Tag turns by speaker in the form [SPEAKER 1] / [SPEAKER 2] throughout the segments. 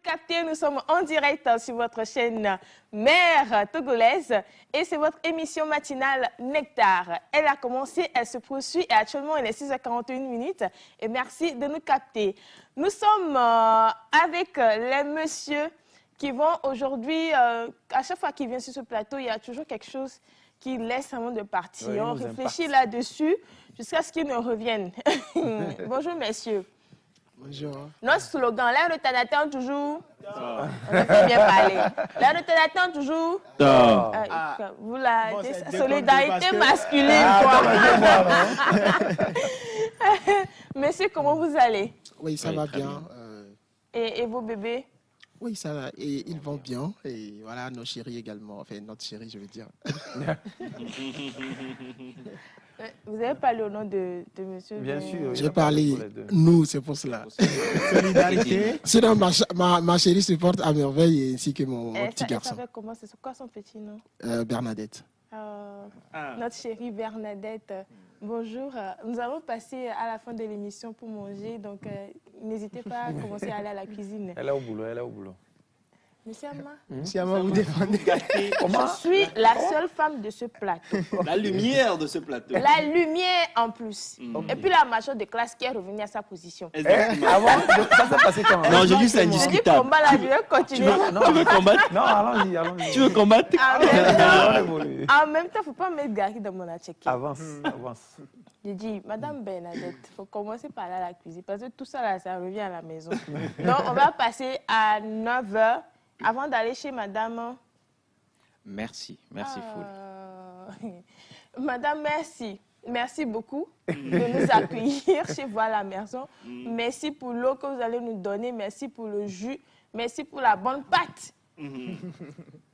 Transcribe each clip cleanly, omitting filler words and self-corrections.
[SPEAKER 1] captez, nous sommes en direct sur votre chaîne mère togolaise et c'est votre émission matinale Nectar. Elle a commencé, elle se poursuit et actuellement il est 6h41 minutes et merci de nous capter. Nous sommes avec les messieurs qui vont aujourd'hui, à chaque fois qu'ils viennent sur ce plateau, il y a toujours quelque chose qui laisse avant de partir. Oui, on réfléchit là-dessus jusqu'à ce qu'ils nous reviennent. Bonjour messieurs.
[SPEAKER 2] Bonjour.
[SPEAKER 1] Notre slogan, l'air de Tanatin toujours. On a fait bien parler. L'air de Tanatin toujours. Vous la solidarité masculine, quoi. Messieurs, comment vous allez?
[SPEAKER 2] Oui, ça va bien.
[SPEAKER 1] Et vos bébés?
[SPEAKER 2] Oui, ça va. Et ils vont bien. Et voilà, nos chéris également. Enfin, notre chérie, je veux dire.
[SPEAKER 1] Vous avez parlé au nom de monsieur?
[SPEAKER 3] Bien sûr.
[SPEAKER 2] J'ai parlé nous, c'est pour cela. Solidarité. Sinon, ma chérie se porte à merveille ainsi que mon petit garçon.
[SPEAKER 1] Comment c'est quoi son petit nom?
[SPEAKER 2] Bernadette.
[SPEAKER 1] Notre chérie Bernadette. Bonjour. Nous allons passer à la fin de l'émission pour manger, donc n'hésitez pas à commencer à aller à la cuisine.
[SPEAKER 3] Elle est au boulot, elle est au boulot.
[SPEAKER 1] Monsieur Amma,
[SPEAKER 2] Monsieur Amma, vous défendez.
[SPEAKER 1] Je suis la seule femme de ce plateau.
[SPEAKER 4] La lumière de ce plateau.
[SPEAKER 1] La lumière en plus. Et puis la majeure de classe qui est revenue à sa position.
[SPEAKER 4] Exactement.
[SPEAKER 3] Avant, ça s'est passé comment?
[SPEAKER 4] Non, je dis c'est
[SPEAKER 1] Je dis
[SPEAKER 4] indiscutable.
[SPEAKER 1] combat là, je vais continuer.
[SPEAKER 4] Tu veux combattre?
[SPEAKER 3] Non, allons-y, allons-y.
[SPEAKER 4] Tu veux combattre?
[SPEAKER 1] En même temps, il ne faut pas mettre Gary dans mon atchèque.
[SPEAKER 3] Avance, avance.
[SPEAKER 1] Je dis, Madame Bernadette, il faut commencer par aller à la cuisine parce que tout ça là, ça revient à la maison. Donc, on va passer à 9h avant d'aller chez Madame.
[SPEAKER 4] Merci, merci
[SPEAKER 1] Foul. Madame, merci. Merci beaucoup de nous accueillir chez vous à la maison. Merci pour l'eau que vous allez nous donner. Merci pour le jus. Merci pour la bonne pâte.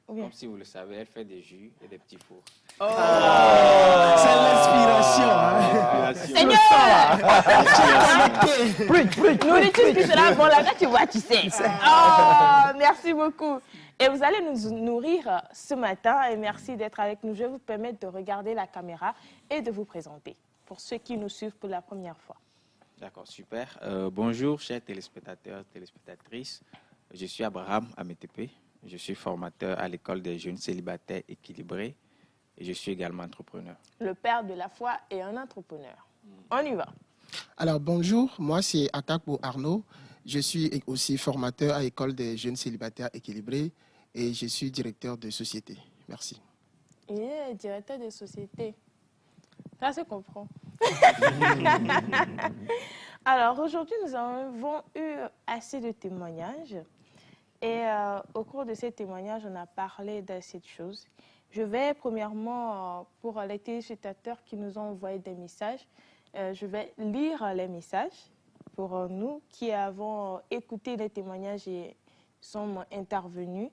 [SPEAKER 5] Comme si vous le savez, elle fait des jus et des petits fours.
[SPEAKER 2] Oh, c'est l'inspiration. Hein.
[SPEAKER 1] Seigneur, nourriture qui sera bon là, quand tu vois, tu sais. Oh, merci beaucoup. Et vous allez nous nourrir ce matin et merci d'être avec nous. Je vais vous permettre de regarder la caméra et de vous présenter pour ceux qui nous suivent pour la première fois.
[SPEAKER 5] D'accord, super. Bonjour, chers téléspectateurs, téléspectatrices. Je suis Abraham Ametepe. Je suis formateur à l'école des jeunes célibataires équilibrés et je suis également entrepreneur.
[SPEAKER 1] Le père de la foi et un entrepreneur. On y va.
[SPEAKER 2] Alors bonjour, moi c'est Akakbo Arnaud. Je suis aussi formateur à l'école des jeunes célibataires équilibrés et je suis directeur de société. Merci.
[SPEAKER 1] Il est directeur de société. Ça se comprend. Alors aujourd'hui, nous avons eu assez de témoignages. Et au cours de ces témoignages, on a parlé d'assez de choses. Je vais premièrement, pour les téléspectateurs qui nous ont envoyé des messages, je vais lire les messages pour nous qui avons écouté les témoignages et sont intervenus.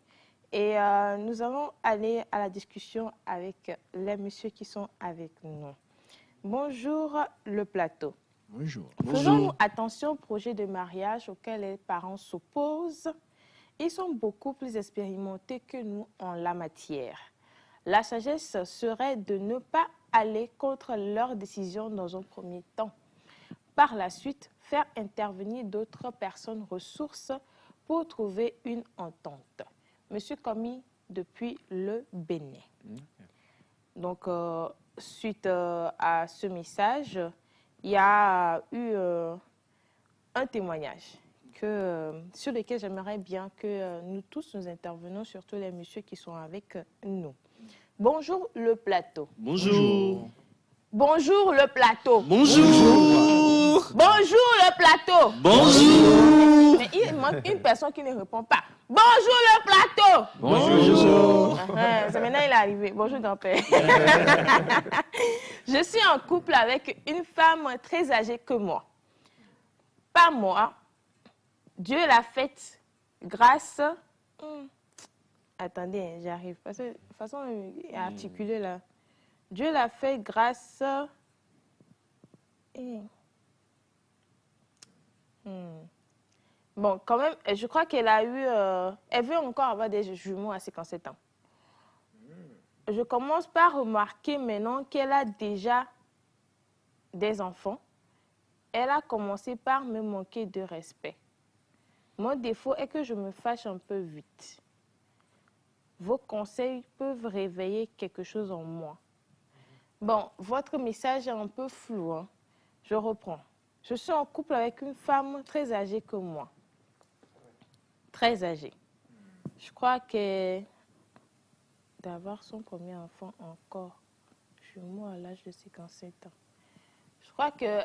[SPEAKER 1] Et nous allons aller à la discussion avec les messieurs qui sont avec nous. Bonjour le plateau.
[SPEAKER 2] Bonjour.
[SPEAKER 1] Faisons-nous attention au projet de mariage auquel les parents s'opposent. Ils sont beaucoup plus expérimentés que nous en la matière. La sagesse serait de ne pas aller contre leurs décisions dans un premier temps. Par la suite, faire intervenir d'autres personnes ressources pour trouver une entente. Monsieur Komi, depuis le Bénin. Donc, suite à ce message, il y a eu un témoignage sur lequel j'aimerais bien que nous tous nous intervenons, surtout les messieurs qui sont avec nous. Bonjour le plateau.
[SPEAKER 4] Bonjour.
[SPEAKER 1] Bonjour le plateau.
[SPEAKER 4] Bonjour.
[SPEAKER 1] Bonjour le plateau.
[SPEAKER 4] Bonjour.
[SPEAKER 1] Mais il manque une personne qui ne répond pas. Bonjour le plateau.
[SPEAKER 4] Bonjour.
[SPEAKER 1] C'est maintenant il est arrivé. Bonjour grand-père. Je suis en couple avec une femme très âgée que moi. Pas moi. Dieu l'a faite grâce... Attendez, j'arrive. Parce que de toute façon, il est articulé là. Dieu l'a fait grâce... Bon, quand même, je crois qu'elle a eu... elle veut encore avoir des jumeaux à 57 ans. Je commence par remarquer maintenant qu'elle a déjà des enfants. Elle a commencé par me manquer de respect. Mon défaut est que je me fâche un peu vite. Vos conseils peuvent réveiller quelque chose en moi. Bon, votre message est un peu flou, hein. Je reprends. Je suis en couple avec une femme très âgée que moi. Très âgée. Je crois que d'avoir son premier enfant encore jumeau à l'âge de 57 ans. Je crois que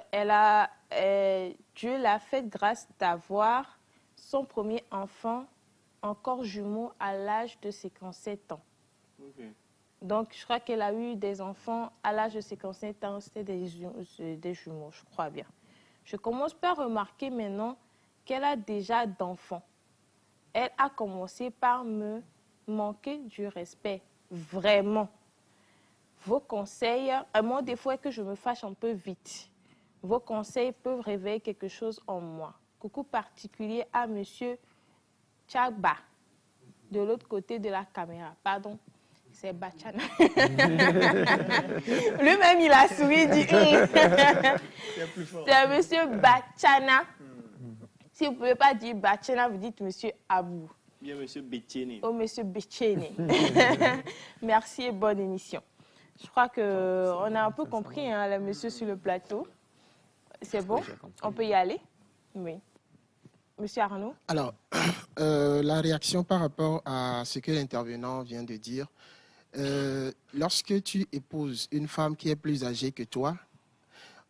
[SPEAKER 1] Dieu l'a fait grâce d'avoir son premier enfant encore jumeau à l'âge de 57 ans.
[SPEAKER 4] Okay.
[SPEAKER 1] Donc, je crois qu'elle a eu des enfants à l'âge de 57 ans, c'était des jumeaux, je crois bien. Je commence par remarquer maintenant qu'elle a déjà d'enfants. Elle a commencé par me manquer du respect, vraiment. Vos conseils, mon défaut est que je me fâche un peu vite. Vos conseils peuvent réveiller quelque chose en moi. Coucou particulier à monsieur Tchagba, de l'autre côté de la caméra. Pardon. C'est Bachana. Lui-même, il a souri, il dit c'est monsieur Bachana. Si vous ne pouvez pas dire Bachana, vous dites monsieur Abou.
[SPEAKER 4] Bien, monsieur Betchéné.
[SPEAKER 1] Oh, monsieur Betchéné. Merci et bonne émission. Je crois qu'on a un peu compris, hein, le monsieur sur le plateau. C'est bon? On peut y aller? Oui. Monsieur Arnaud?
[SPEAKER 2] Alors, la réaction par rapport à ce que l'intervenant vient de dire, lorsque tu épouses une femme qui est plus âgée que toi,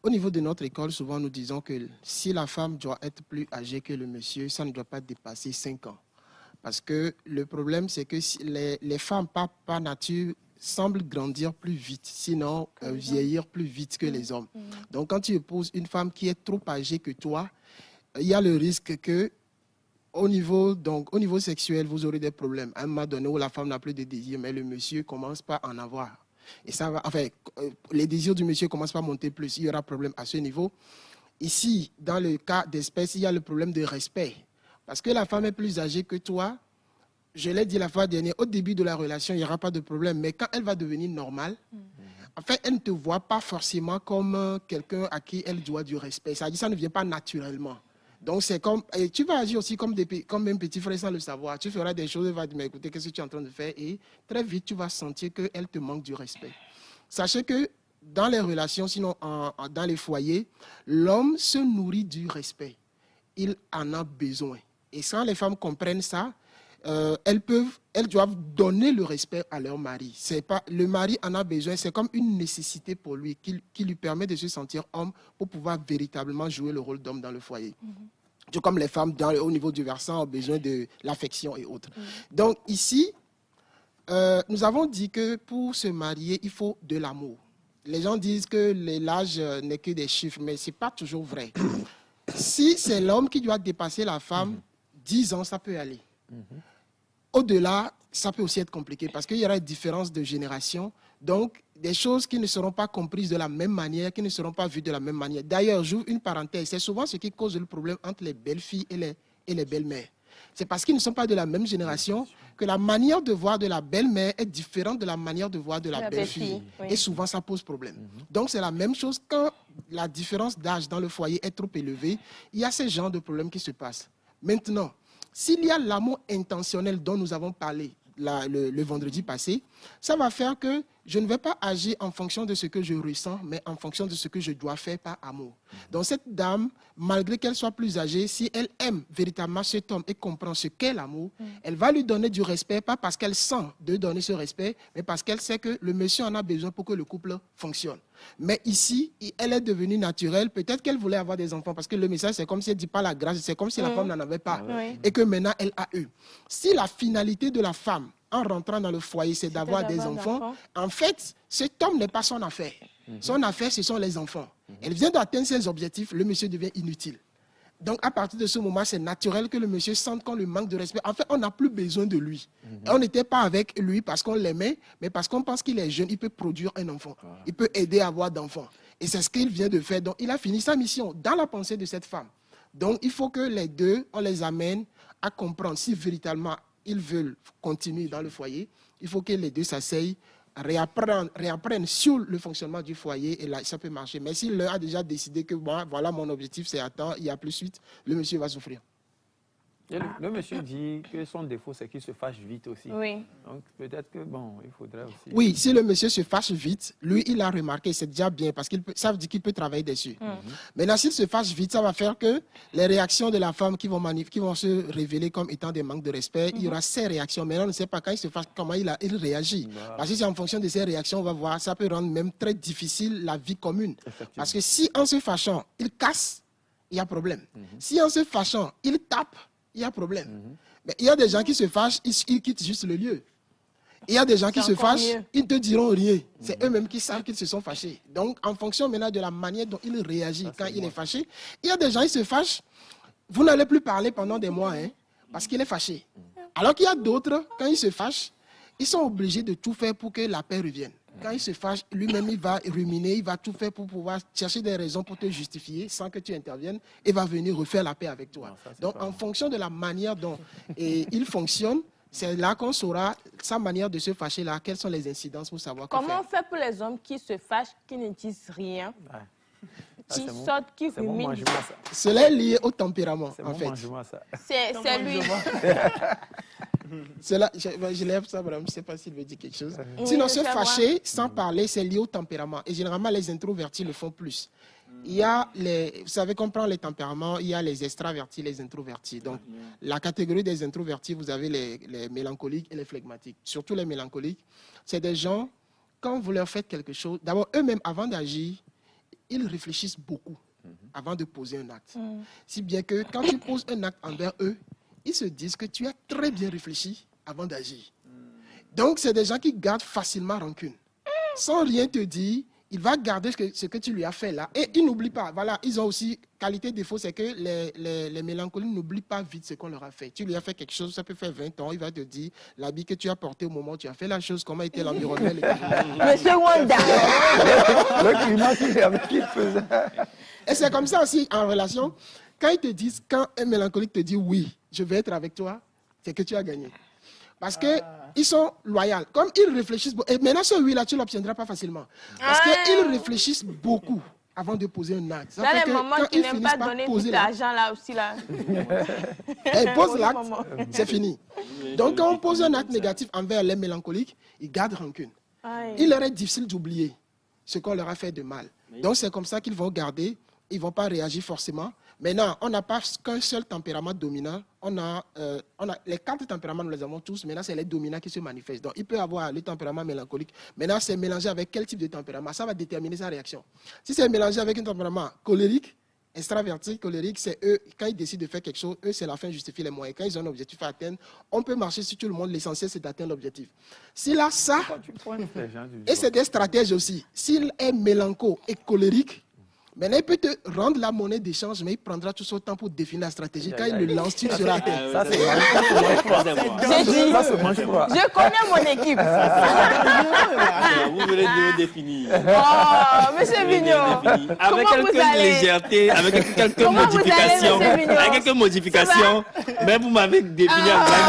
[SPEAKER 2] au niveau de notre école, souvent nous disons que si la femme doit être plus âgée que le monsieur, ça ne doit pas dépasser 5 ans. Parce que le problème, c'est que les femmes, par nature, semblent grandir plus vite, sinon vieillir plus vite que les hommes. Donc, quand tu épouses une femme qui est trop âgée que toi, il y a le risque que au niveau sexuel, vous aurez des problèmes. À un moment donné où la femme n'a plus de désir, mais le monsieur commence pas à en avoir. Et ça va, enfin, les désirs du monsieur commencent pas à monter plus. Il y aura problème à ce niveau. Ici, dans le cas d'espèce, il y a le problème de respect. Parce que la femme est plus âgée que toi. Je l'ai dit la fois dernière, au début de la relation, il n'y aura pas de problème. Mais quand elle va devenir normale, en fait, elle ne te voit pas forcément comme quelqu'un à qui elle doit du respect. Ça dit, ça ne vient pas naturellement. Donc, c'est comme, et tu vas agir aussi comme un petit frère sans le savoir. Tu feras des choses, elle va dire, mais écoutez, qu'est-ce que tu es en train de faire? Et très vite, tu vas sentir qu'elle te manque du respect. Sachez que dans les relations, sinon dans les foyers, l'homme se nourrit du respect. Il en a besoin. Et quand les femmes comprennent ça, elles doivent donner le respect à leur mari. C'est pas, le mari en a besoin, c'est comme une nécessité pour lui qui lui permet de se sentir homme pour pouvoir véritablement jouer le rôle d'homme dans le foyer. Tout comme les femmes au niveau du versant ont besoin de l'affection et autres. Donc ici, nous avons dit que pour se marier, il faut de l'amour. Les gens disent que l'âge n'est que des chiffres, mais ce n'est pas toujours vrai. Si c'est l'homme qui doit dépasser la femme, 10 ans, ça peut aller. Au-delà, ça peut aussi être compliqué parce qu'il y aura une différence de génération. Donc, des choses qui ne seront pas comprises de la même manière, qui ne seront pas vues de la même manière. D'ailleurs, j'ouvre une parenthèse, c'est souvent ce qui cause le problème entre les belles-filles et les belles-mères. C'est parce qu'ils ne sont pas de la même génération que la manière de voir de la belle-mère est différente de la manière de voir de la belle-fille.
[SPEAKER 1] Oui.
[SPEAKER 2] Et souvent, ça pose problème. Donc, c'est la même chose quand la différence d'âge dans le foyer est trop élevée. Il y a ce genre de problèmes qui se passent. Maintenant, s'il y a l'amour intentionnel dont nous avons parlé le vendredi passé, ça va faire que je ne vais pas agir en fonction de ce que je ressens, mais en fonction de ce que je dois faire par amour. Donc cette dame, malgré qu'elle soit plus âgée, si elle aime véritablement cet homme et comprend ce qu'est l'amour, elle va lui donner du respect, pas parce qu'elle sent de donner ce respect, mais parce qu'elle sait que le monsieur en a besoin pour que le couple fonctionne. Mais ici, elle est devenue naturelle. Peut-être qu'elle voulait avoir des enfants, parce que le message, c'est comme si elle ne dit pas la grâce, c'est comme si la femme n'en avait pas, et que maintenant, elle a eu. Si la finalité de la femme, en rentrant dans le foyer, c'est d'avoir des enfants, en fait, cet homme n'est pas son affaire. Son affaire, ce sont les enfants. Elle vient d'atteindre ses objectifs, le monsieur devient inutile. Donc, à partir de ce moment, c'est naturel que le monsieur sente qu'on lui manque de respect. En fait, on n'a plus besoin de lui. Et on n'était pas avec lui parce qu'on l'aimait, mais parce qu'on pense qu'il est jeune, il peut produire un enfant. Il peut aider à avoir d'enfants. Et c'est ce qu'il vient de faire. Donc, il a fini sa mission dans la pensée de cette femme. Donc, il faut que les deux, on les amène à comprendre si véritablement ils veulent continuer dans le foyer. Il faut que les deux s'asseyent, réapprennent sur le fonctionnement du foyer et là, ça peut marcher. Mais s'il a déjà décidé que bon, voilà mon objectif, c'est à temps, il n'y a plus de suite, le monsieur va souffrir.
[SPEAKER 3] Et le monsieur dit que son défaut, c'est qu'il se fâche vite aussi.
[SPEAKER 1] Oui.
[SPEAKER 3] Donc peut-être que, bon, il faudrait aussi...
[SPEAKER 2] Oui, si le monsieur se fâche vite, lui, il a remarqué, c'est déjà bien, parce que ça veut dire qu'il peut travailler dessus. Maintenant, s'il se fâche vite, ça va faire que les réactions de la femme qui vont se révéler comme étant des manques de respect, il y aura ces réactions. Maintenant, on ne sait pas quand il se fâche, comment il réagit.
[SPEAKER 3] Voilà.
[SPEAKER 2] Parce que c'est en fonction de ces réactions, on va voir, ça peut rendre même très difficile la vie commune. Parce que si en se fâchant, il casse, il y a problème. Si en se fâchant, il tape, il y a problème. Mais il y a des gens qui se fâchent, ils quittent juste le lieu. Il y a des gens qui se fâchent, ils ne te diront rien. C'est eux-mêmes qui savent qu'ils se sont fâchés. Donc, en fonction maintenant de la manière dont il réagit quand il est fâché, il y a des gens qui se fâchent, vous n'allez plus parler pendant des mois, hein, parce qu'il est fâché. Alors qu'il y a d'autres, quand ils se fâchent, ils sont obligés de tout faire pour que la paix revienne. Quand il se fâche, lui-même, il va ruminer, il va tout faire pour pouvoir chercher des raisons pour te justifier sans que tu interviennes et va venir refaire la paix avec toi. Donc, en fonction de la manière dont il fonctionne, c'est là qu'on saura sa manière de se fâcher, là, quelles sont les incidences pour savoir quoi
[SPEAKER 1] Comment
[SPEAKER 2] faire.
[SPEAKER 1] on fait pour les hommes qui se fâchent, qui ne disent rien, qui
[SPEAKER 3] c'est mon-
[SPEAKER 1] sortent, qui
[SPEAKER 3] C'est mon
[SPEAKER 1] ruminent?
[SPEAKER 3] mangement, ça.
[SPEAKER 2] Cela est lié au tempérament,
[SPEAKER 3] C'est
[SPEAKER 2] en
[SPEAKER 3] mon
[SPEAKER 2] fait.
[SPEAKER 3] mangement, ça.
[SPEAKER 1] C'est lui.
[SPEAKER 2] Cela, je lève ça, madame, je ne sais pas s'il veut dire quelque chose.
[SPEAKER 1] Oui,
[SPEAKER 2] Sinon, se
[SPEAKER 1] c'est vrai.
[SPEAKER 2] fâcher sans parler, c'est lié au tempérament. Et généralement, les introvertis le font plus. Il y a vous savez qu'on prend les tempéraments, il y a les extravertis, les introvertis. Donc, la catégorie des introvertis, vous avez les mélancoliques et les flegmatiques. Surtout les mélancoliques, c'est des gens, quand vous leur faites quelque chose, d'abord, eux-mêmes, avant d'agir, ils réfléchissent beaucoup avant de poser un acte. Si bien que quand tu poses un acte envers eux, ils se disent que tu as très bien réfléchi avant d'agir. Donc, c'est des gens qui gardent facilement rancune. Sans rien te dire, il va garder ce que tu lui as fait là. Et il n'oublie pas. Voilà, ils ont aussi, qualité défaut, c'est que les mélancoliques n'oublient pas vite ce qu'on leur a fait. Tu lui as fait quelque chose, ça peut faire 20 ans, il va te dire l'habit que tu as porté au moment où tu as fait la chose, comment était l'environnement.
[SPEAKER 1] Monsieur Wanda.
[SPEAKER 3] Le climat avec qui il faisait.
[SPEAKER 2] Et c'est comme ça aussi en relation. Quand ils te disent, quand un mélancolique te dit oui, je vais être avec toi, c'est que tu as gagné. Parce qu'ils sont loyaux. Comme ils réfléchissent beaucoup. Et maintenant, ce oui-là, tu ne l'obtiendras pas facilement. Parce qu'ils réfléchissent beaucoup avant de poser un acte. Ça
[SPEAKER 1] Il y a
[SPEAKER 2] fait
[SPEAKER 1] les
[SPEAKER 2] que
[SPEAKER 1] mamans
[SPEAKER 2] quand
[SPEAKER 1] qui
[SPEAKER 2] ils
[SPEAKER 1] n'aiment
[SPEAKER 2] finissent
[SPEAKER 1] pas
[SPEAKER 2] par
[SPEAKER 1] donner
[SPEAKER 2] poser
[SPEAKER 1] tout
[SPEAKER 2] l'acte,
[SPEAKER 1] l'argent là aussi. Là.
[SPEAKER 2] ils posent l'acte,
[SPEAKER 1] Maman.
[SPEAKER 2] c'est fini. Donc, quand on pose un acte négatif envers les mélancoliques, ils gardent rancune.
[SPEAKER 1] Aïe.
[SPEAKER 2] Il leur est difficile d'oublier ce qu'on leur a fait de mal. Donc, c'est comme ça qu'ils vont garder. Ils ne vont pas réagir forcément. Maintenant, on n'a pas qu'un seul tempérament dominant. On a les 4 tempéraments, nous les avons tous. Maintenant, c'est les dominants qui se manifestent. Donc, il peut avoir le tempérament mélancolique. Maintenant, c'est mélangé avec quel type de tempérament. Ça va déterminer sa réaction. Si c'est mélangé avec un tempérament colérique, extraverti, colérique, c'est eux, quand ils décident de faire quelque chose, eux, c'est la fin justifie les moyens. Quand ils ont un objectif à atteindre, on peut marcher sur tout le monde. L'essentiel, c'est d'atteindre l'objectif. S'il a ça,
[SPEAKER 3] Quand tu pointes les gens du
[SPEAKER 2] et c'est des stratèges aussi. S'il est mélanco et colérique, maintenant, il peut te rendre la monnaie d'échange, mais il prendra tout son temps pour définir la stratégie. Quand il le lance, tu seras à terre.
[SPEAKER 3] Ça, c'est
[SPEAKER 1] J'ai dit,
[SPEAKER 3] ça se mange froid.
[SPEAKER 1] je connais mon équipe.
[SPEAKER 4] Vous venez de me définir.
[SPEAKER 1] Oh, monsieur Vignon.
[SPEAKER 4] Avec
[SPEAKER 1] Comment vous
[SPEAKER 4] quelques
[SPEAKER 1] allez?
[SPEAKER 4] légèretés, avec quelques
[SPEAKER 1] Comment vous allez,
[SPEAKER 4] modifications.
[SPEAKER 1] monsieur Vignon?
[SPEAKER 4] Avec quelques modifications. Mais vous m'avez défini en grande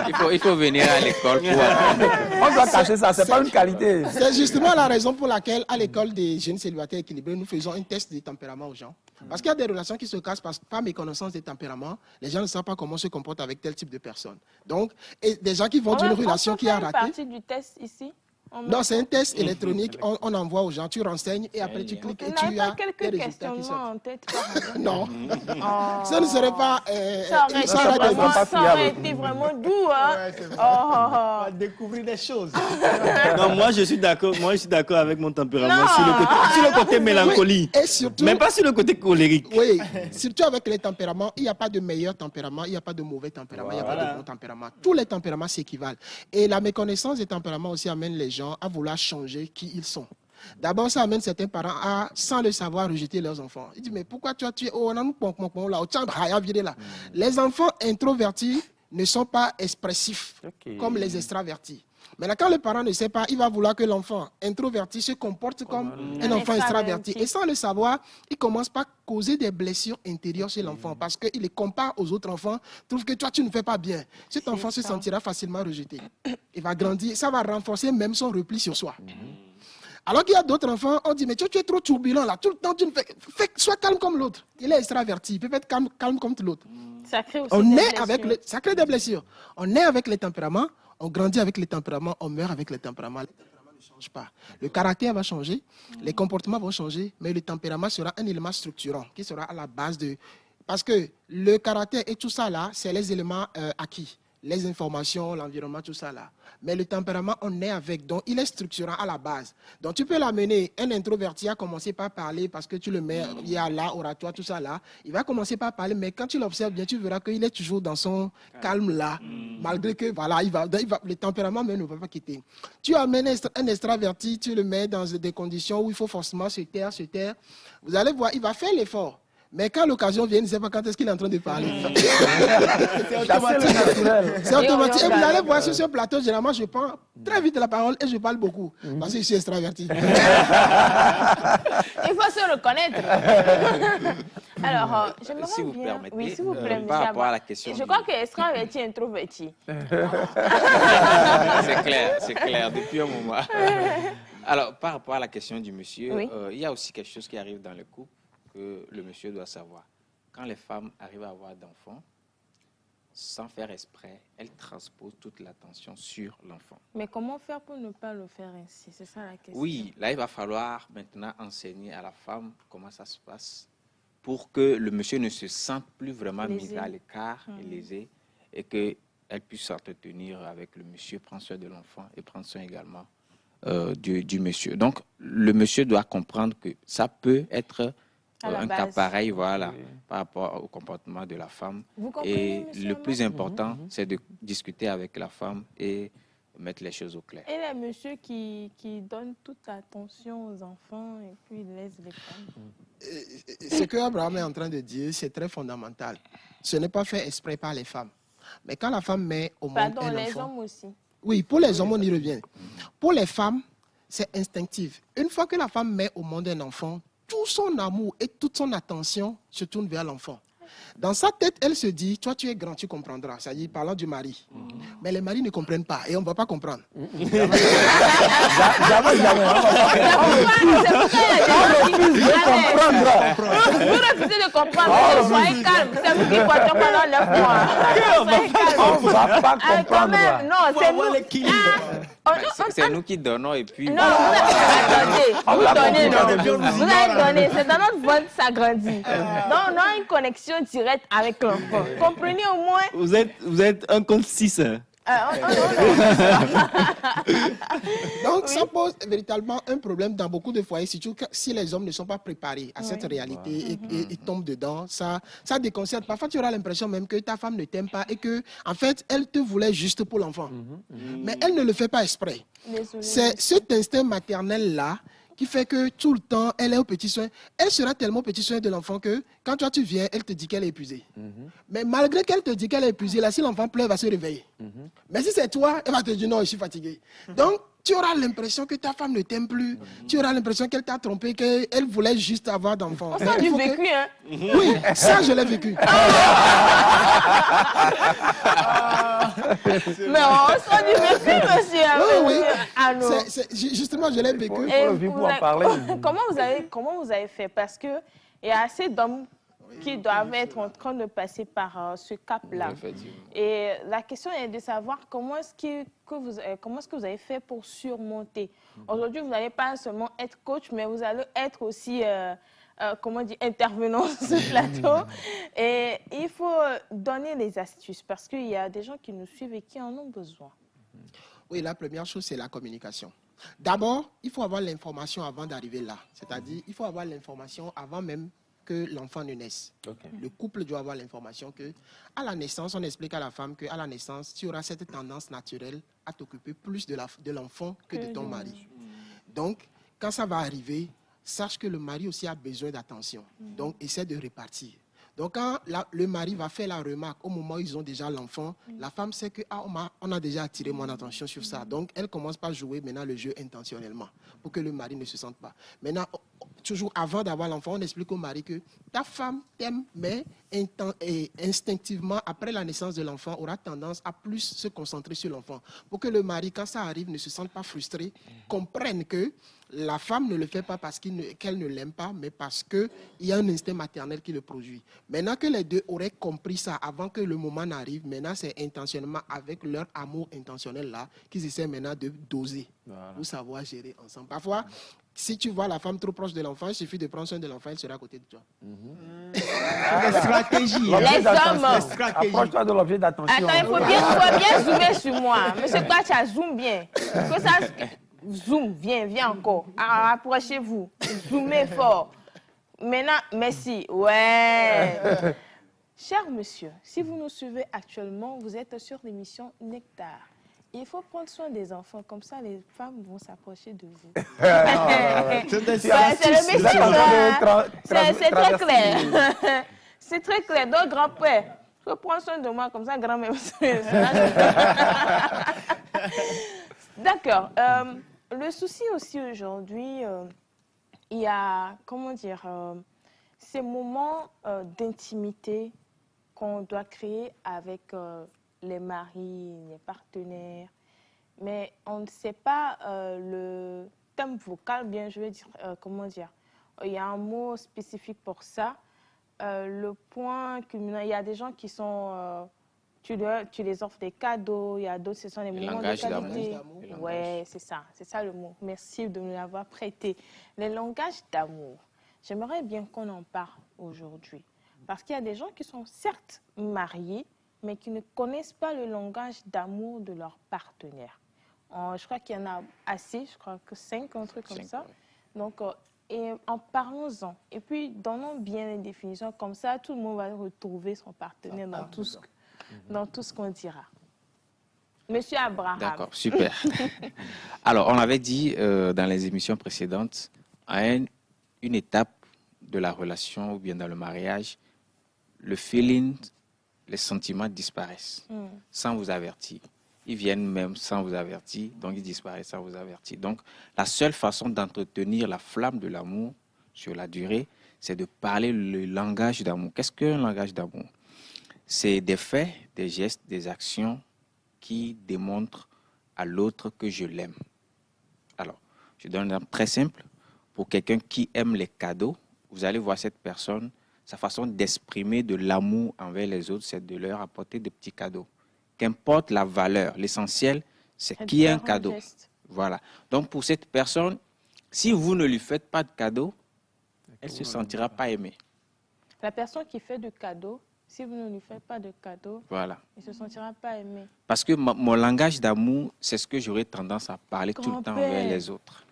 [SPEAKER 4] classe.
[SPEAKER 5] Il faut venir à l'école pour apprendre.
[SPEAKER 3] On doit cacher ça, c'est pas une qualité.
[SPEAKER 2] C'est justement la raison pour laquelle, à l'école des jeunes célibataires équilibrés, nous faisons un test de tempérament aux gens. Parce qu'il y a des relations qui se cassent par méconnaissance des tempéraments. Les gens ne savent pas comment se comportent avec tel type de personne. Donc, et des gens qui vont d'une relation qui a raté.
[SPEAKER 1] partie du test ici.
[SPEAKER 2] Non, c'est un test électronique. On envoie aux gens, tu renseignes et après tu cliques
[SPEAKER 1] Vous
[SPEAKER 2] et tu
[SPEAKER 1] n'avez
[SPEAKER 2] as
[SPEAKER 1] pas
[SPEAKER 2] des
[SPEAKER 1] quelques
[SPEAKER 2] résultats qui
[SPEAKER 1] questionnements
[SPEAKER 2] sortent.
[SPEAKER 1] en tête par exemple?
[SPEAKER 2] Non,
[SPEAKER 1] Oh.
[SPEAKER 2] ça ne serait pas.
[SPEAKER 1] Ça aurait,
[SPEAKER 2] ça aurait
[SPEAKER 1] été,
[SPEAKER 2] des-
[SPEAKER 1] vraiment,
[SPEAKER 3] pas
[SPEAKER 1] ça aurait
[SPEAKER 3] fiable.
[SPEAKER 1] été vraiment doux. Hein?
[SPEAKER 4] On va découvrir des choses. Non, moi je suis d'accord. Moi je suis d'accord avec mon tempérament
[SPEAKER 1] Non.
[SPEAKER 4] sur le côté mélancolie,
[SPEAKER 2] Et surtout,
[SPEAKER 4] mais pas sur le côté colérique.
[SPEAKER 2] oui, surtout avec les tempéraments, il n'y a pas de meilleur tempérament, il n'y a pas de mauvais tempérament, il n'y a pas de bon tempérament. Tous les tempéraments s'équivalent. Et la méconnaissance des tempéraments aussi amène les gens à vouloir changer qui ils sont. D'abord, ça amène certains parents à, sans le savoir, rejeter leurs enfants. Ils disent, mais pourquoi tu as tué? Oh, on a nous là, oh, tiens, raya, viré là. Les enfants introvertis ne sont pas expressifs comme les extravertis. Maintenant, quand le parent ne sait pas, il va vouloir que l'enfant introverti se comporte comme un enfant extraverti. Et sans le savoir, il commence par causer des blessures intérieures chez l'enfant parce qu'il les compare aux autres enfants, trouve que toi, tu ne fais pas bien. Cet enfant se sentira facilement rejeté. Il va grandir, ça va renforcer même son repli sur soi. Alors qu'il y a d'autres enfants, on dit, mais tu es trop turbulent là, tout le temps, tu ne fais, sois calme comme l'autre. Il est extraverti, il peut être calme comme l'autre.
[SPEAKER 1] Ça crée aussi
[SPEAKER 2] On
[SPEAKER 1] des
[SPEAKER 2] est avec
[SPEAKER 1] blessures.
[SPEAKER 2] ça crée des blessures. On est avec les tempéraments, on grandit avec les tempéraments, on meurt avec les tempéraments. Les tempéraments ne changent pas. Le caractère va changer, les comportements vont changer, mais le tempérament sera un élément structurant qui sera à la base de... Parce que le caractère et tout ça là, c'est les éléments acquis. Les informations, l'environnement, tout ça là. Mais le tempérament, on est avec, donc il est structurant à la base. Donc tu peux l'amener, un introverti a commencé par parler parce que tu le mets, il y a là, oratoire, tout ça là. Il va commencer par parler, mais quand tu l'observes bien, tu verras qu'il est toujours dans son calme là, malgré que voilà, le tempérament même ne va pas quitter. Tu amènes un extraverti, tu le mets dans des conditions où il faut forcément se taire. Vous allez voir, il va faire l'effort. Mais quand l'occasion vient, il ne sait pas quand est-ce qu'il est en train de parler.
[SPEAKER 3] C'est automatique.
[SPEAKER 2] C'est automatique. Et vous allez voir sur ce plateau, généralement, je prends très vite la parole et je parle beaucoup. Parce que je suis extraverti.
[SPEAKER 1] Il faut se reconnaître. Alors, j'aimerais
[SPEAKER 5] Si vous
[SPEAKER 1] bien...
[SPEAKER 5] permettez,
[SPEAKER 1] oui, s'il vous plaît,
[SPEAKER 5] par
[SPEAKER 1] monsieur
[SPEAKER 5] rapport à la
[SPEAKER 1] Abba.
[SPEAKER 5] question
[SPEAKER 1] Je
[SPEAKER 5] du-
[SPEAKER 1] crois que extraverti, introverti.
[SPEAKER 5] C'est clair, depuis un moment. Alors, par rapport à la question du monsieur,
[SPEAKER 1] Oui.
[SPEAKER 5] il y a aussi quelque chose qui arrive dans le couple que le monsieur doit savoir. Quand les femmes arrivent à avoir d'enfants, sans faire exprès, elles transposent toute l'attention sur l'enfant.
[SPEAKER 1] Mais comment faire pour ne pas le faire ainsi? C'est ça la question.
[SPEAKER 5] Oui, là, il va falloir maintenant enseigner à la femme comment ça se passe pour que le monsieur ne se sente plus vraiment
[SPEAKER 1] Lésé.
[SPEAKER 5] mis à l'écart et lésé et qu'elle puisse s'entretenir avec le monsieur, prendre soin de l'enfant et prendre soin également du monsieur. Donc, le monsieur doit comprendre que ça peut être
[SPEAKER 1] À la
[SPEAKER 5] un cas
[SPEAKER 1] base.
[SPEAKER 5] pareil, voilà, par rapport au comportement de la femme.
[SPEAKER 1] Vous comprenez,
[SPEAKER 5] Et
[SPEAKER 1] monsieur
[SPEAKER 5] le
[SPEAKER 1] Abba?
[SPEAKER 5] plus important, c'est de discuter avec la femme et mettre les choses au clair.
[SPEAKER 1] Et les messieurs qui donnent toute l'attention aux enfants et puis ils laissent les femmes.
[SPEAKER 2] Ce que Abraham est en train de dire, c'est très fondamental. Ce n'est pas fait exprès par les femmes. Mais quand la femme met au monde
[SPEAKER 1] Pardon,
[SPEAKER 2] un
[SPEAKER 1] les
[SPEAKER 2] enfant...
[SPEAKER 1] hommes aussi.
[SPEAKER 2] Oui, pour les hommes, on y revient. Pour les femmes, c'est instinctif. Une fois que la femme met au monde un enfant, tout son amour et toute son attention se tourne vers l'enfant. Dans sa tête, elle se dit, toi tu es grand, tu comprendras. C'est-à-dire, parlant du mari. Mais les maris ne comprennent pas et on ne va pas comprendre.
[SPEAKER 3] Jamais.
[SPEAKER 1] C'est pourquoi il y a des gens qui... Vous refusez de comprendre, soyez calme. C'est vous qui portez pendant 9 mois. Soyez calme.
[SPEAKER 3] On ne va pas
[SPEAKER 1] Ah, quand
[SPEAKER 3] comprendre.
[SPEAKER 1] même, non, c'est
[SPEAKER 4] avoir
[SPEAKER 1] nous.
[SPEAKER 4] l'équilibre.
[SPEAKER 5] C'est nous qui donnons et puis...
[SPEAKER 1] Non, attendez, vous donnez, non.
[SPEAKER 4] compris.
[SPEAKER 1] Vous avez donné, c'est dans notre ventre, ça grandit. Donc, on a une connexion directe avec l'enfant. Comprenez au moins.
[SPEAKER 4] Vous êtes un contre 6.
[SPEAKER 2] Donc, ça pose véritablement un problème dans beaucoup de foyers, surtout si les hommes ne sont pas préparés à cette réalité et tombent dedans. Ça déconcerte. Parfois, tu auras l'impression même que ta femme ne t'aime pas et que, en fait, elle te voulait juste pour l'enfant. Mais elle ne le fait pas exprès.
[SPEAKER 1] Désolée.
[SPEAKER 2] C'est cet instinct maternel-là qui fait que tout le temps, elle est au petit soin. Elle sera tellement au petit soin de l'enfant que quand toi tu viens, elle te dit qu'elle est épuisée. Mais malgré qu'elle te dit qu'elle est épuisée, là, si l'enfant pleure, elle va se réveiller. Mais si c'est toi, elle va te dire non, je suis fatiguée. Donc, tu auras l'impression que ta femme ne t'aime plus. Tu auras l'impression qu'elle t'a trompé, qu'elle voulait juste avoir d'enfants.
[SPEAKER 1] On sent du vécu, hein.
[SPEAKER 2] Oui, ça, je l'ai vécu.
[SPEAKER 1] Mais on sent du vécu, monsieur.
[SPEAKER 2] Oui.
[SPEAKER 1] Arnaud.
[SPEAKER 2] Justement, je l'ai vécu.
[SPEAKER 1] Et
[SPEAKER 3] On a vu
[SPEAKER 1] vous
[SPEAKER 3] pour en
[SPEAKER 1] avez-
[SPEAKER 3] parler.
[SPEAKER 1] comment vous avez fait? Parce qu'il y a assez d'hommes qui doivent être en train de passer par ce cap-là.
[SPEAKER 5] Effectivement.
[SPEAKER 1] Et la question est de savoir comment est-ce que vous avez fait pour surmonter. Aujourd'hui, vous n'allez pas seulement être coach, mais vous allez être aussi intervenant sur le plateau. Et il faut donner les astuces parce qu'il y a des gens qui nous suivent et qui en ont besoin.
[SPEAKER 2] Oui, la première chose, c'est la communication. D'abord, il faut avoir l'information avant d'arriver là. C'est-à-dire, il faut avoir l'information avant même que l'enfant ne naisse. Le couple doit avoir l'information que, à la naissance, on explique à la femme qu'à la naissance, tu auras cette tendance naturelle à t'occuper plus de l'enfant que de ton mari. Donc, quand ça va arriver, sache que le mari aussi a besoin d'attention. Donc, essaie de répartir. Donc, quand le mari va faire la remarque au moment où ils ont déjà l'enfant, la femme sait que on a déjà attiré mon attention sur ça. Donc, elle commence par jouer maintenant le jeu intentionnellement pour que le mari ne se sente pas. Maintenant, toujours avant d'avoir l'enfant, on explique au mari que ta femme t'aime, mais instinctivement, après la naissance de l'enfant, aura tendance à plus se concentrer sur l'enfant. Pour que le mari, quand ça arrive, ne se sente pas frustré, comprenne que la femme ne le fait pas parce qu'elle ne l'aime pas, mais parce qu'il y a un instinct maternel qui le produit. Maintenant que les deux auraient compris ça avant que le moment n'arrive, maintenant c'est intentionnellement avec leur amour intentionnel là qu'ils essaient maintenant de doser pour savoir gérer ensemble. Parfois, si tu vois la femme trop proche de l'enfant, il suffit de prendre soin de l'enfant, elle sera à côté de toi.
[SPEAKER 4] Des stratégies.
[SPEAKER 1] Les hommes.
[SPEAKER 3] Approche-toi de l'objet d'attention.
[SPEAKER 1] Attends, il faut bien zoomer sur moi. Monsieur Kwacha, zoom bien. Que ça, zoom, viens encore. Approchez-vous. Zoomez fort. Maintenant, merci. Ouais. Cher monsieur, si vous nous suivez actuellement, vous êtes sur l'émission Nectar. Il faut prendre soin des enfants, comme ça les femmes vont s'approcher de vous. C'est le message. C'est très clair. C'est très clair. Donc, grand-père, il faut prendre soin de moi, comme ça, grand-mère. D'accord. Le souci aussi aujourd'hui, il y a, comment dire, ces moments d'intimité qu'on doit créer avec les maris, les partenaires, mais on ne sait pas le thème vocal, bien je vais dire, comment dire, il y a un mot spécifique pour ça. Le point culminant, il y a des gens qui sont, tu les offres des cadeaux, il y a d'autres, ce sont des moments de qualité. Ouais, c'est ça le mot. Merci de nous l'avoir prêté. Les langages d'amour. J'aimerais bien qu'on en parle aujourd'hui, parce qu'il y a des gens qui sont certes mariés, mais qui ne connaissent pas le langage d'amour de leur partenaire. Je crois qu'il y en a assez, je crois que 5, un truc comme ça. Ouais. Donc, et en parlons-en. Et puis, donnons bien les définitions. Comme ça, tout le monde va retrouver son partenaire dans tout ce qu'on dira. Monsieur Abraham.
[SPEAKER 5] D'accord, super. Alors, on avait dit dans les émissions précédentes, à une étape de la relation ou bien dans le mariage, le feeling, les sentiments disparaissent sans vous avertir. Ils viennent même sans vous avertir, donc ils disparaissent sans vous avertir. Donc, la seule façon d'entretenir la flamme de l'amour sur la durée, c'est de parler le langage d'amour. Qu'est-ce qu'un langage d'amour? C'est des faits, des gestes, des actions qui démontrent à l'autre que je l'aime. Alors, je donne un exemple très simple. Pour quelqu'un qui aime les cadeaux, vous allez voir cette personne, sa façon d'exprimer de l'amour envers les autres, c'est de leur apporter des petits cadeaux. Qu'importe la valeur, l'essentiel, c'est qu'il y ait un cadeau. Voilà. Donc, pour cette personne, si vous ne lui faites pas de cadeau, elle ne se sentira pas aimée.
[SPEAKER 1] La personne qui fait de cadeaux, si vous ne lui faites pas de cadeau,
[SPEAKER 5] voilà,
[SPEAKER 1] elle ne se sentira pas aimée.
[SPEAKER 5] Parce que mon langage d'amour, c'est ce que j'aurais tendance à parler tout le temps envers les autres.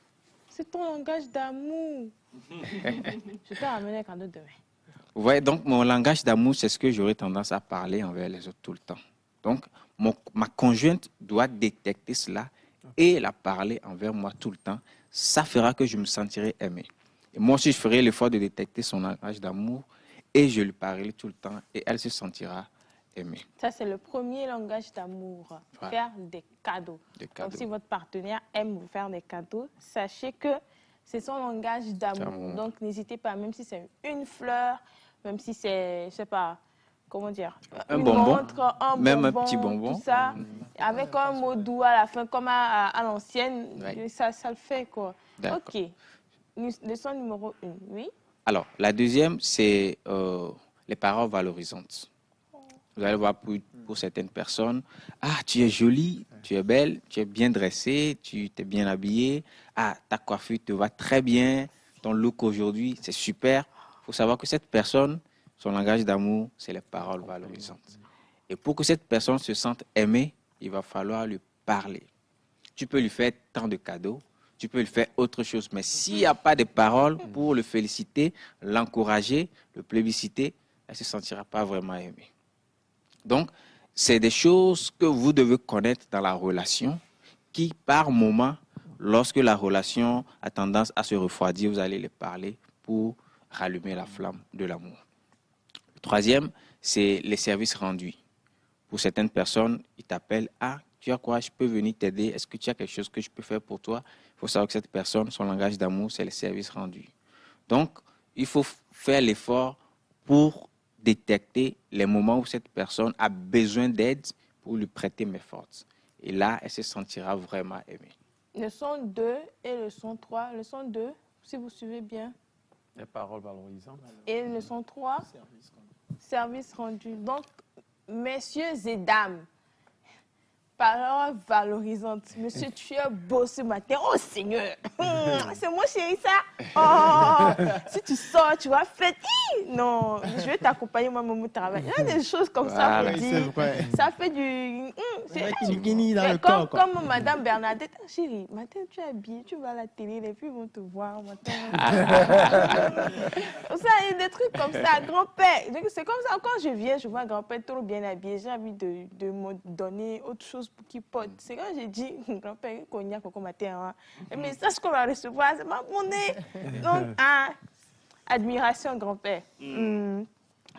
[SPEAKER 1] C'est ton langage d'amour. Je t'ai ramené un cadeau demain.
[SPEAKER 5] Vous voyez, donc mon langage d'amour, c'est ce que j'aurais tendance à parler envers les autres tout le temps. Donc, ma conjointe doit détecter cela et la parler envers moi tout le temps. Ça fera que je me sentirai aimé. Et moi aussi, je ferai l'effort de détecter son langage d'amour et je lui parlerai tout le temps et elle se sentira aimée.
[SPEAKER 1] Ça, c'est le premier langage d'amour. Voilà. Faire des cadeaux. Donc, si votre partenaire aime vous faire des cadeaux, sachez que c'est son langage d'amour. Donc, n'hésitez pas, même si c'est une fleur, même si c'est, je ne sais pas, comment dire,
[SPEAKER 5] un bonbon,
[SPEAKER 1] montre,
[SPEAKER 5] même un petit bonbon.
[SPEAKER 1] Tout ça, avec un mot doux à la fin, comme à l'ancienne, ça le fait, quoi. Ok. Leçon numéro 1, oui.
[SPEAKER 5] Alors, la deuxième, c'est les paroles valorisantes. Vous allez voir pour certaines personnes, ah, tu es jolie, tu es belle, tu es bien dressée, tu t'es bien habillée, ah, ta coiffure te va très bien, ton look aujourd'hui, c'est super. Il faut savoir que cette personne, son langage d'amour, c'est les paroles valorisantes. Et pour que cette personne se sente aimée, il va falloir lui parler. Tu peux lui faire tant de cadeaux, tu peux lui faire autre chose, mais s'il n'y a pas de paroles pour le féliciter, l'encourager, le plébisciter, elle ne se sentira pas vraiment aimée. Donc, c'est des choses que vous devez connaître dans la relation qui, par moment, lorsque la relation a tendance à se refroidir, vous allez les parler pour rallumer la flamme de l'amour. Le troisième, c'est les services rendus. Pour certaines personnes, ils t'appellent, ah, tu as quoi, je peux venir t'aider, est-ce que tu as quelque chose que je peux faire pour toi? Il faut savoir que cette personne, son langage d'amour, c'est les services rendus. Donc, il faut faire l'effort pour détecter les moments où cette personne a besoin d'aide pour lui prêter main forte. Et là, elle se sentira vraiment aimée.
[SPEAKER 1] Leçon 2 et leçon 3. Leçon 2, si vous suivez bien.
[SPEAKER 3] Les paroles valorisantes.
[SPEAKER 1] Et leçon 3, service rendu. Donc, messieurs et dames, paroles valorisantes. Monsieur, tu es beau ce matin. Oh Seigneur, c'est moi chérie ça. Oh, si tu sors, tu vas fêter. Non, je vais t'accompagner moi-même au travail. Il y a des choses comme ça,
[SPEAKER 5] Voilà.
[SPEAKER 1] ça fait du... Comme Madame Bernadette. Chérie, matin tu es habillée, tu vas à la télé, les filles vont te voir. Matin. Ça, il y a des trucs comme ça, grand-père. C'est comme ça, quand je viens, je vois grand-père trop bien habillé. J'ai envie de me donner autre chose pour qu'il porte. C'est quand j'ai dit, grand-père, cognac au matin. Le message qu'on va recevoir, c'est ma monnaie. Donc, admiration, grand-père.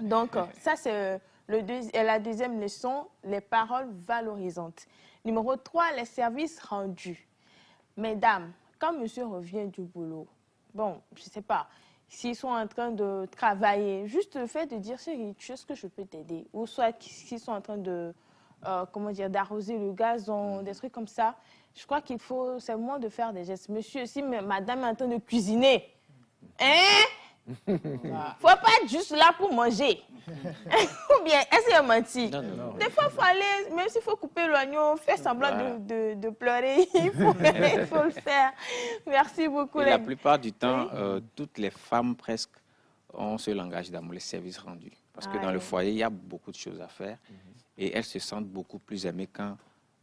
[SPEAKER 1] Donc, ça, c'est la deuxième leçon, les paroles valorisantes. Numéro 3, les services rendus. Mesdames, quand monsieur revient du boulot, bon, je ne sais pas, s'ils sont en train de travailler, juste le fait de dire, chérie, tu sais que je peux t'aider, ou soit s'ils sont en train de, d'arroser le gazon, des trucs comme ça, je crois qu'il faut, c'est le moment de faire des gestes. Monsieur, si madame est en train de cuisiner, faut pas être juste là pour manger. Ou bien, est-ce qu'il a menti? Non. Des fois, il faut aller, même s'il faut couper l'oignon, faire semblant de pleurer, il faut le faire. Merci beaucoup.
[SPEAKER 5] Et la plupart du temps, toutes les femmes presque ont ce langage d'amour, les services rendus. Parce que dans le foyer, il y a beaucoup de choses à faire. Et elles se sentent beaucoup plus aimées quand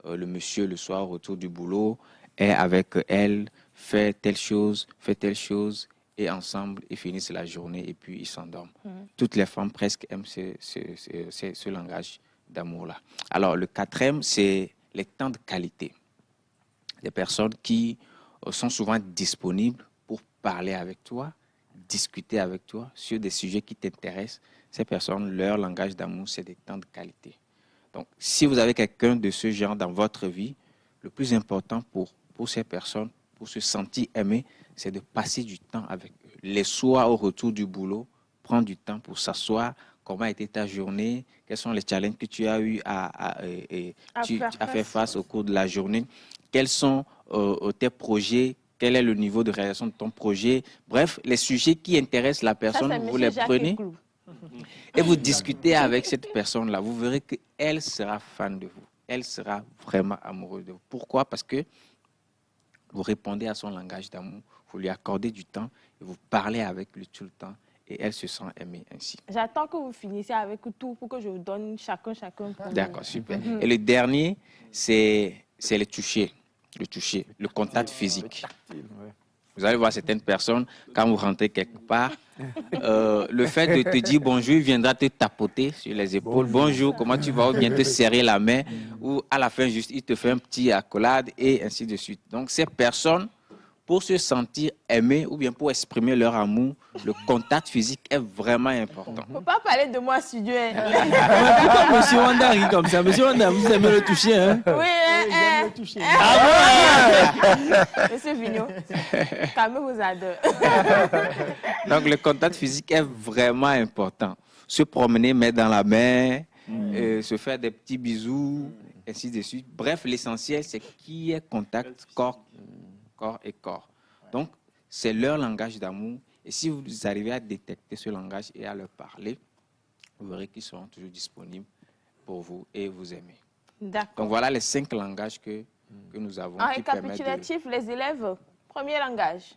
[SPEAKER 5] le monsieur, le soir, au retour du boulot, est avec elle, fait telle chose, et ensemble, ils finissent la journée et puis ils s'endorment. Toutes les femmes presque aiment ce langage d'amour-là. Alors, le quatrième, c'est les temps de qualité. Des personnes qui sont souvent disponibles pour parler avec toi, discuter avec toi sur des sujets qui t'intéressent. Ces personnes, leur langage d'amour, c'est des temps de qualité. Donc, si vous avez quelqu'un de ce genre dans votre vie, le plus important pour ces personnes, pour se sentir aimé, c'est de passer du temps avec eux. Les soirs au retour du boulot, prendre du temps pour s'asseoir. Comment a été ta journée? Quels sont les challenges que tu as eu à faire face au cours de la journée? Quels sont tes projets? Quel est le niveau de réalisation de ton projet? Bref, les sujets qui intéressent la personne, vous les prenez et vous discutez avec cette personne-là. Vous verrez qu'elle sera fan de vous. Elle sera vraiment amoureuse de vous. Pourquoi? Parce que vous répondez à son langage d'amour, vous lui accordez du temps et vous parlez avec lui tout le temps et elle se sent aimée ainsi.
[SPEAKER 1] J'attends que vous finissiez avec tout pour que je vous donne chacun.
[SPEAKER 5] D'accord, super. Et le dernier, c'est le toucher, le contact physique. Vous allez voir certaines personnes, quand vous rentrez quelque part, le fait de te dire bonjour, il viendra te tapoter sur les épaules. Bonjour, comment tu vas? Ou bien te serrer la main. Ou à la fin, juste, il te fait un petit accolade et ainsi de suite. Donc, ces personnes, pour se sentir aimées ou bien pour exprimer leur amour, le contact physique est vraiment important.
[SPEAKER 1] Il ne faut pas parler de moi, studio.
[SPEAKER 4] Pourquoi Monsieur Wanda rit comme ça? Monsieur Wanda, vous aimez le toucher, hein?
[SPEAKER 1] Oui,
[SPEAKER 2] j'aime le toucher.
[SPEAKER 1] Monsieur Vigneault, calmez vos ardeurs.
[SPEAKER 5] Donc, le contact physique est vraiment important. Se promener, main dans la main, se faire des petits bisous, ainsi de suite. Bref, l'essentiel, c'est qu'il y ait contact corps et corps. Donc, c'est leur langage d'amour. Et si vous arrivez à détecter ce langage et à leur parler, vous verrez qu'ils seront toujours disponibles pour vous et vous aimer.
[SPEAKER 1] D'accord.
[SPEAKER 5] Donc, voilà les 5 langages que nous avons.
[SPEAKER 1] En récapitulatif, les élèves, premier langage.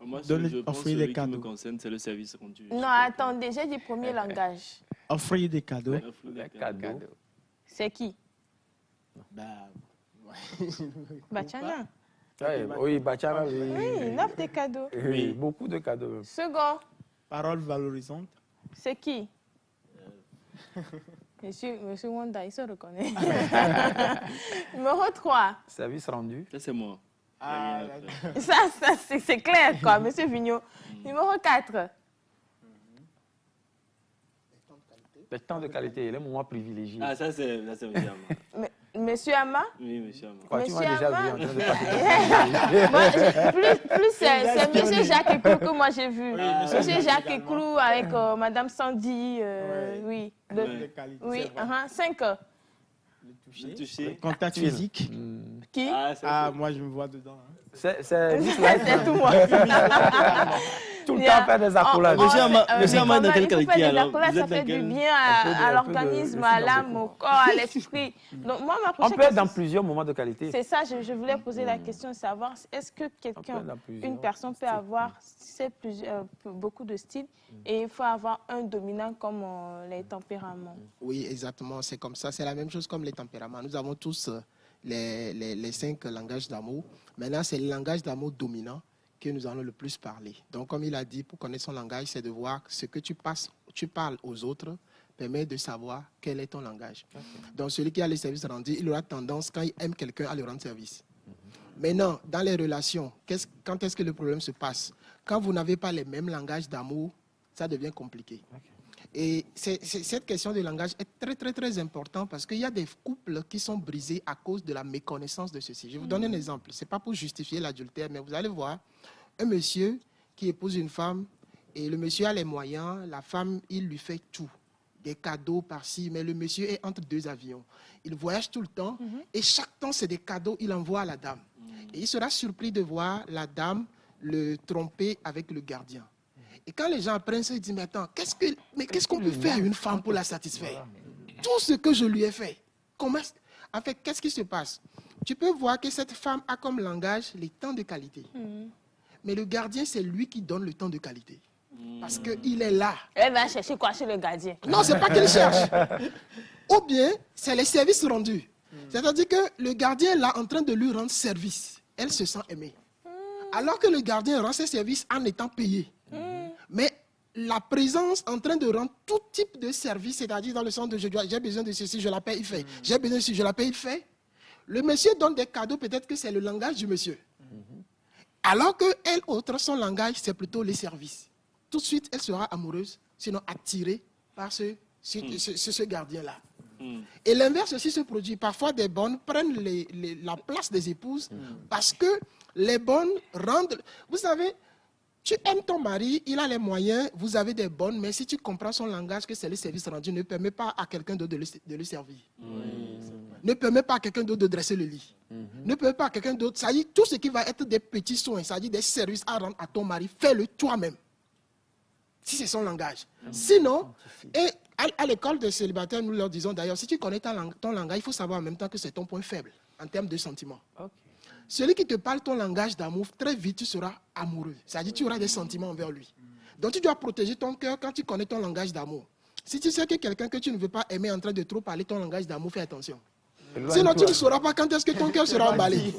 [SPEAKER 4] Moi, je pense que celui qui me concerne, c'est le service rendu.
[SPEAKER 1] Non, attendez, j'ai dit premier langage.
[SPEAKER 2] Offrir des cadeaux.
[SPEAKER 3] Des cadeaux.
[SPEAKER 1] C'est qui? Bachana.
[SPEAKER 3] Oui, Bachana, oui.
[SPEAKER 1] Oui, il offre des cadeaux.
[SPEAKER 3] Oui, beaucoup de cadeaux.
[SPEAKER 1] Second.
[SPEAKER 2] Paroles valorisantes.
[SPEAKER 1] C'est qui? Monsieur Wanda, il se reconnaît. Numéro 3.
[SPEAKER 3] Service rendu.
[SPEAKER 4] Ça, c'est moi.
[SPEAKER 1] Ça c'est clair, quoi, Monsieur Vigneault. Numéro 4.
[SPEAKER 3] Le temps de qualité, les moments privilégiés.
[SPEAKER 4] Ah, ça, c'est bien.
[SPEAKER 1] Monsieur Ama?
[SPEAKER 4] Oui, monsieur Ama.
[SPEAKER 3] Quoi, tu m'as
[SPEAKER 1] Monsieur
[SPEAKER 3] déjà vu
[SPEAKER 1] Ama?
[SPEAKER 3] en train de passer.
[SPEAKER 1] Plus c'est monsieur Jacques Eklou que moi j'ai vu.
[SPEAKER 6] Oui,
[SPEAKER 1] monsieur Jacques
[SPEAKER 6] également.
[SPEAKER 1] Eklou avec Madame Sandy, oui.
[SPEAKER 6] De qualité,
[SPEAKER 1] Oui,
[SPEAKER 6] c'est vrai.
[SPEAKER 1] 5.
[SPEAKER 4] Le toucher.
[SPEAKER 2] Contact physique.
[SPEAKER 1] Qui?
[SPEAKER 6] Ah, moi, je me vois dedans. Hein.
[SPEAKER 3] C'est juste là.
[SPEAKER 1] C'est tout moi.
[SPEAKER 3] Tout le temps faire des accolades.
[SPEAKER 4] Monsieur Ama, monsieur Ama est dans quelle
[SPEAKER 1] Il faut
[SPEAKER 4] qualité
[SPEAKER 1] faire des
[SPEAKER 4] alors?
[SPEAKER 1] accolades,
[SPEAKER 4] Vous
[SPEAKER 1] ça
[SPEAKER 4] êtes dans
[SPEAKER 1] fait du
[SPEAKER 4] quel-
[SPEAKER 1] bien à l'organisme, à l'âme, au corps, à l'esprit. Donc moi, ma
[SPEAKER 3] On
[SPEAKER 1] prochaine
[SPEAKER 3] peut être dans
[SPEAKER 1] question,
[SPEAKER 3] plusieurs moments de qualité.
[SPEAKER 1] c'est ça, je voulais poser la question de savoir, est-ce que
[SPEAKER 3] On peut
[SPEAKER 1] quelqu'un,
[SPEAKER 3] être dans plusieurs
[SPEAKER 1] une personne peut avoir beaucoup de styles et il faut avoir un dominant comme les tempéraments?
[SPEAKER 2] Oui, exactement, c'est comme ça. C'est la même chose comme les tempéraments. Nous avons tous les 5 langages d'amour. Maintenant, c'est le langage d'amour dominant que nous allons le plus parler. Donc, comme il a dit, pour connaître son langage, c'est de voir ce que tu parles aux autres permet de savoir quel est ton langage. Donc, celui qui a le service rendu, il aura tendance, quand il aime quelqu'un, à lui rendre service. Maintenant, dans les relations, quand est-ce que le problème se passe? Quand vous n'avez pas les mêmes langages d'amour, ça devient compliqué. Et cette question de langage est très, très, très importante parce qu'il y a des couples qui sont brisés à cause de la méconnaissance de ceci. Je vais vous donner un exemple. Ce n'est pas pour justifier l'adultère, mais vous allez voir un monsieur qui épouse une femme et le monsieur a les moyens, la femme, il lui fait tout. Des cadeaux par-ci, mais le monsieur est entre 2 avions. Il voyage tout le temps et chaque temps, c'est des cadeaux qu'il envoie à la dame. Et il sera surpris de voir la dame le tromper avec le gardien. Et quand les gens apprennent ça, ils disent, mais attends, qu'est-ce qu'on peut faire à une femme pour la satisfaire? Tout ce que je lui ai fait. En fait, qu'est-ce qui se passe? Tu peux voir que cette femme a comme langage les temps de qualité. Mais le gardien, c'est lui qui donne le temps de qualité. Parce qu'il est là.
[SPEAKER 1] Elle va chercher quoi chez le gardien?
[SPEAKER 2] Non, ce n'est pas qu'il cherche. Ou bien, c'est les services rendus. C'est-à-dire que le gardien est là en train de lui rendre service. Elle se sent aimée. Alors que le gardien rend ses services en étant payé. Mais la présence en train de rendre tout type de service, c'est-à-dire dans le sens de j'ai besoin de ceci, je la paye, il fait. J'ai besoin de ceci, je la paye, il fait. Le monsieur donne des cadeaux, peut-être que c'est le langage du monsieur. Alors qu'elle, autre, son langage, c'est plutôt les services. Tout de suite, elle sera amoureuse, sinon attirée par ce gardien-là. Et l'inverse aussi se produit. Parfois, des bonnes prennent la place des épouses parce que les bonnes rendent... Vous savez, tu aimes ton mari, il a les moyens, vous avez des bonnes, mais si tu comprends son langage, que c'est le service rendu, ne permet pas à quelqu'un d'autre de le servir. Ne permet pas à quelqu'un d'autre de dresser le lit. Ne permet pas à quelqu'un d'autre. Ça dit, tout ce qui va être des petits soins, ça dit des services à rendre à ton mari, fais-le toi-même. Si c'est son langage. Sinon, et à l'école des célibataires, nous leur disons d'ailleurs, si tu connais ton langage, il faut savoir en même temps que c'est ton point faible en termes de sentiments. Celui qui te parle ton langage d'amour, très vite, tu seras amoureux. C'est-à-dire tu auras des sentiments envers lui. Donc, tu dois protéger ton cœur quand tu connais ton langage d'amour. Si tu sais que quelqu'un que tu ne veux pas aimer est en train de trop parler ton langage d'amour, fais attention. Sinon, tu ne sauras pas quand est-ce que ton cœur sera emballé.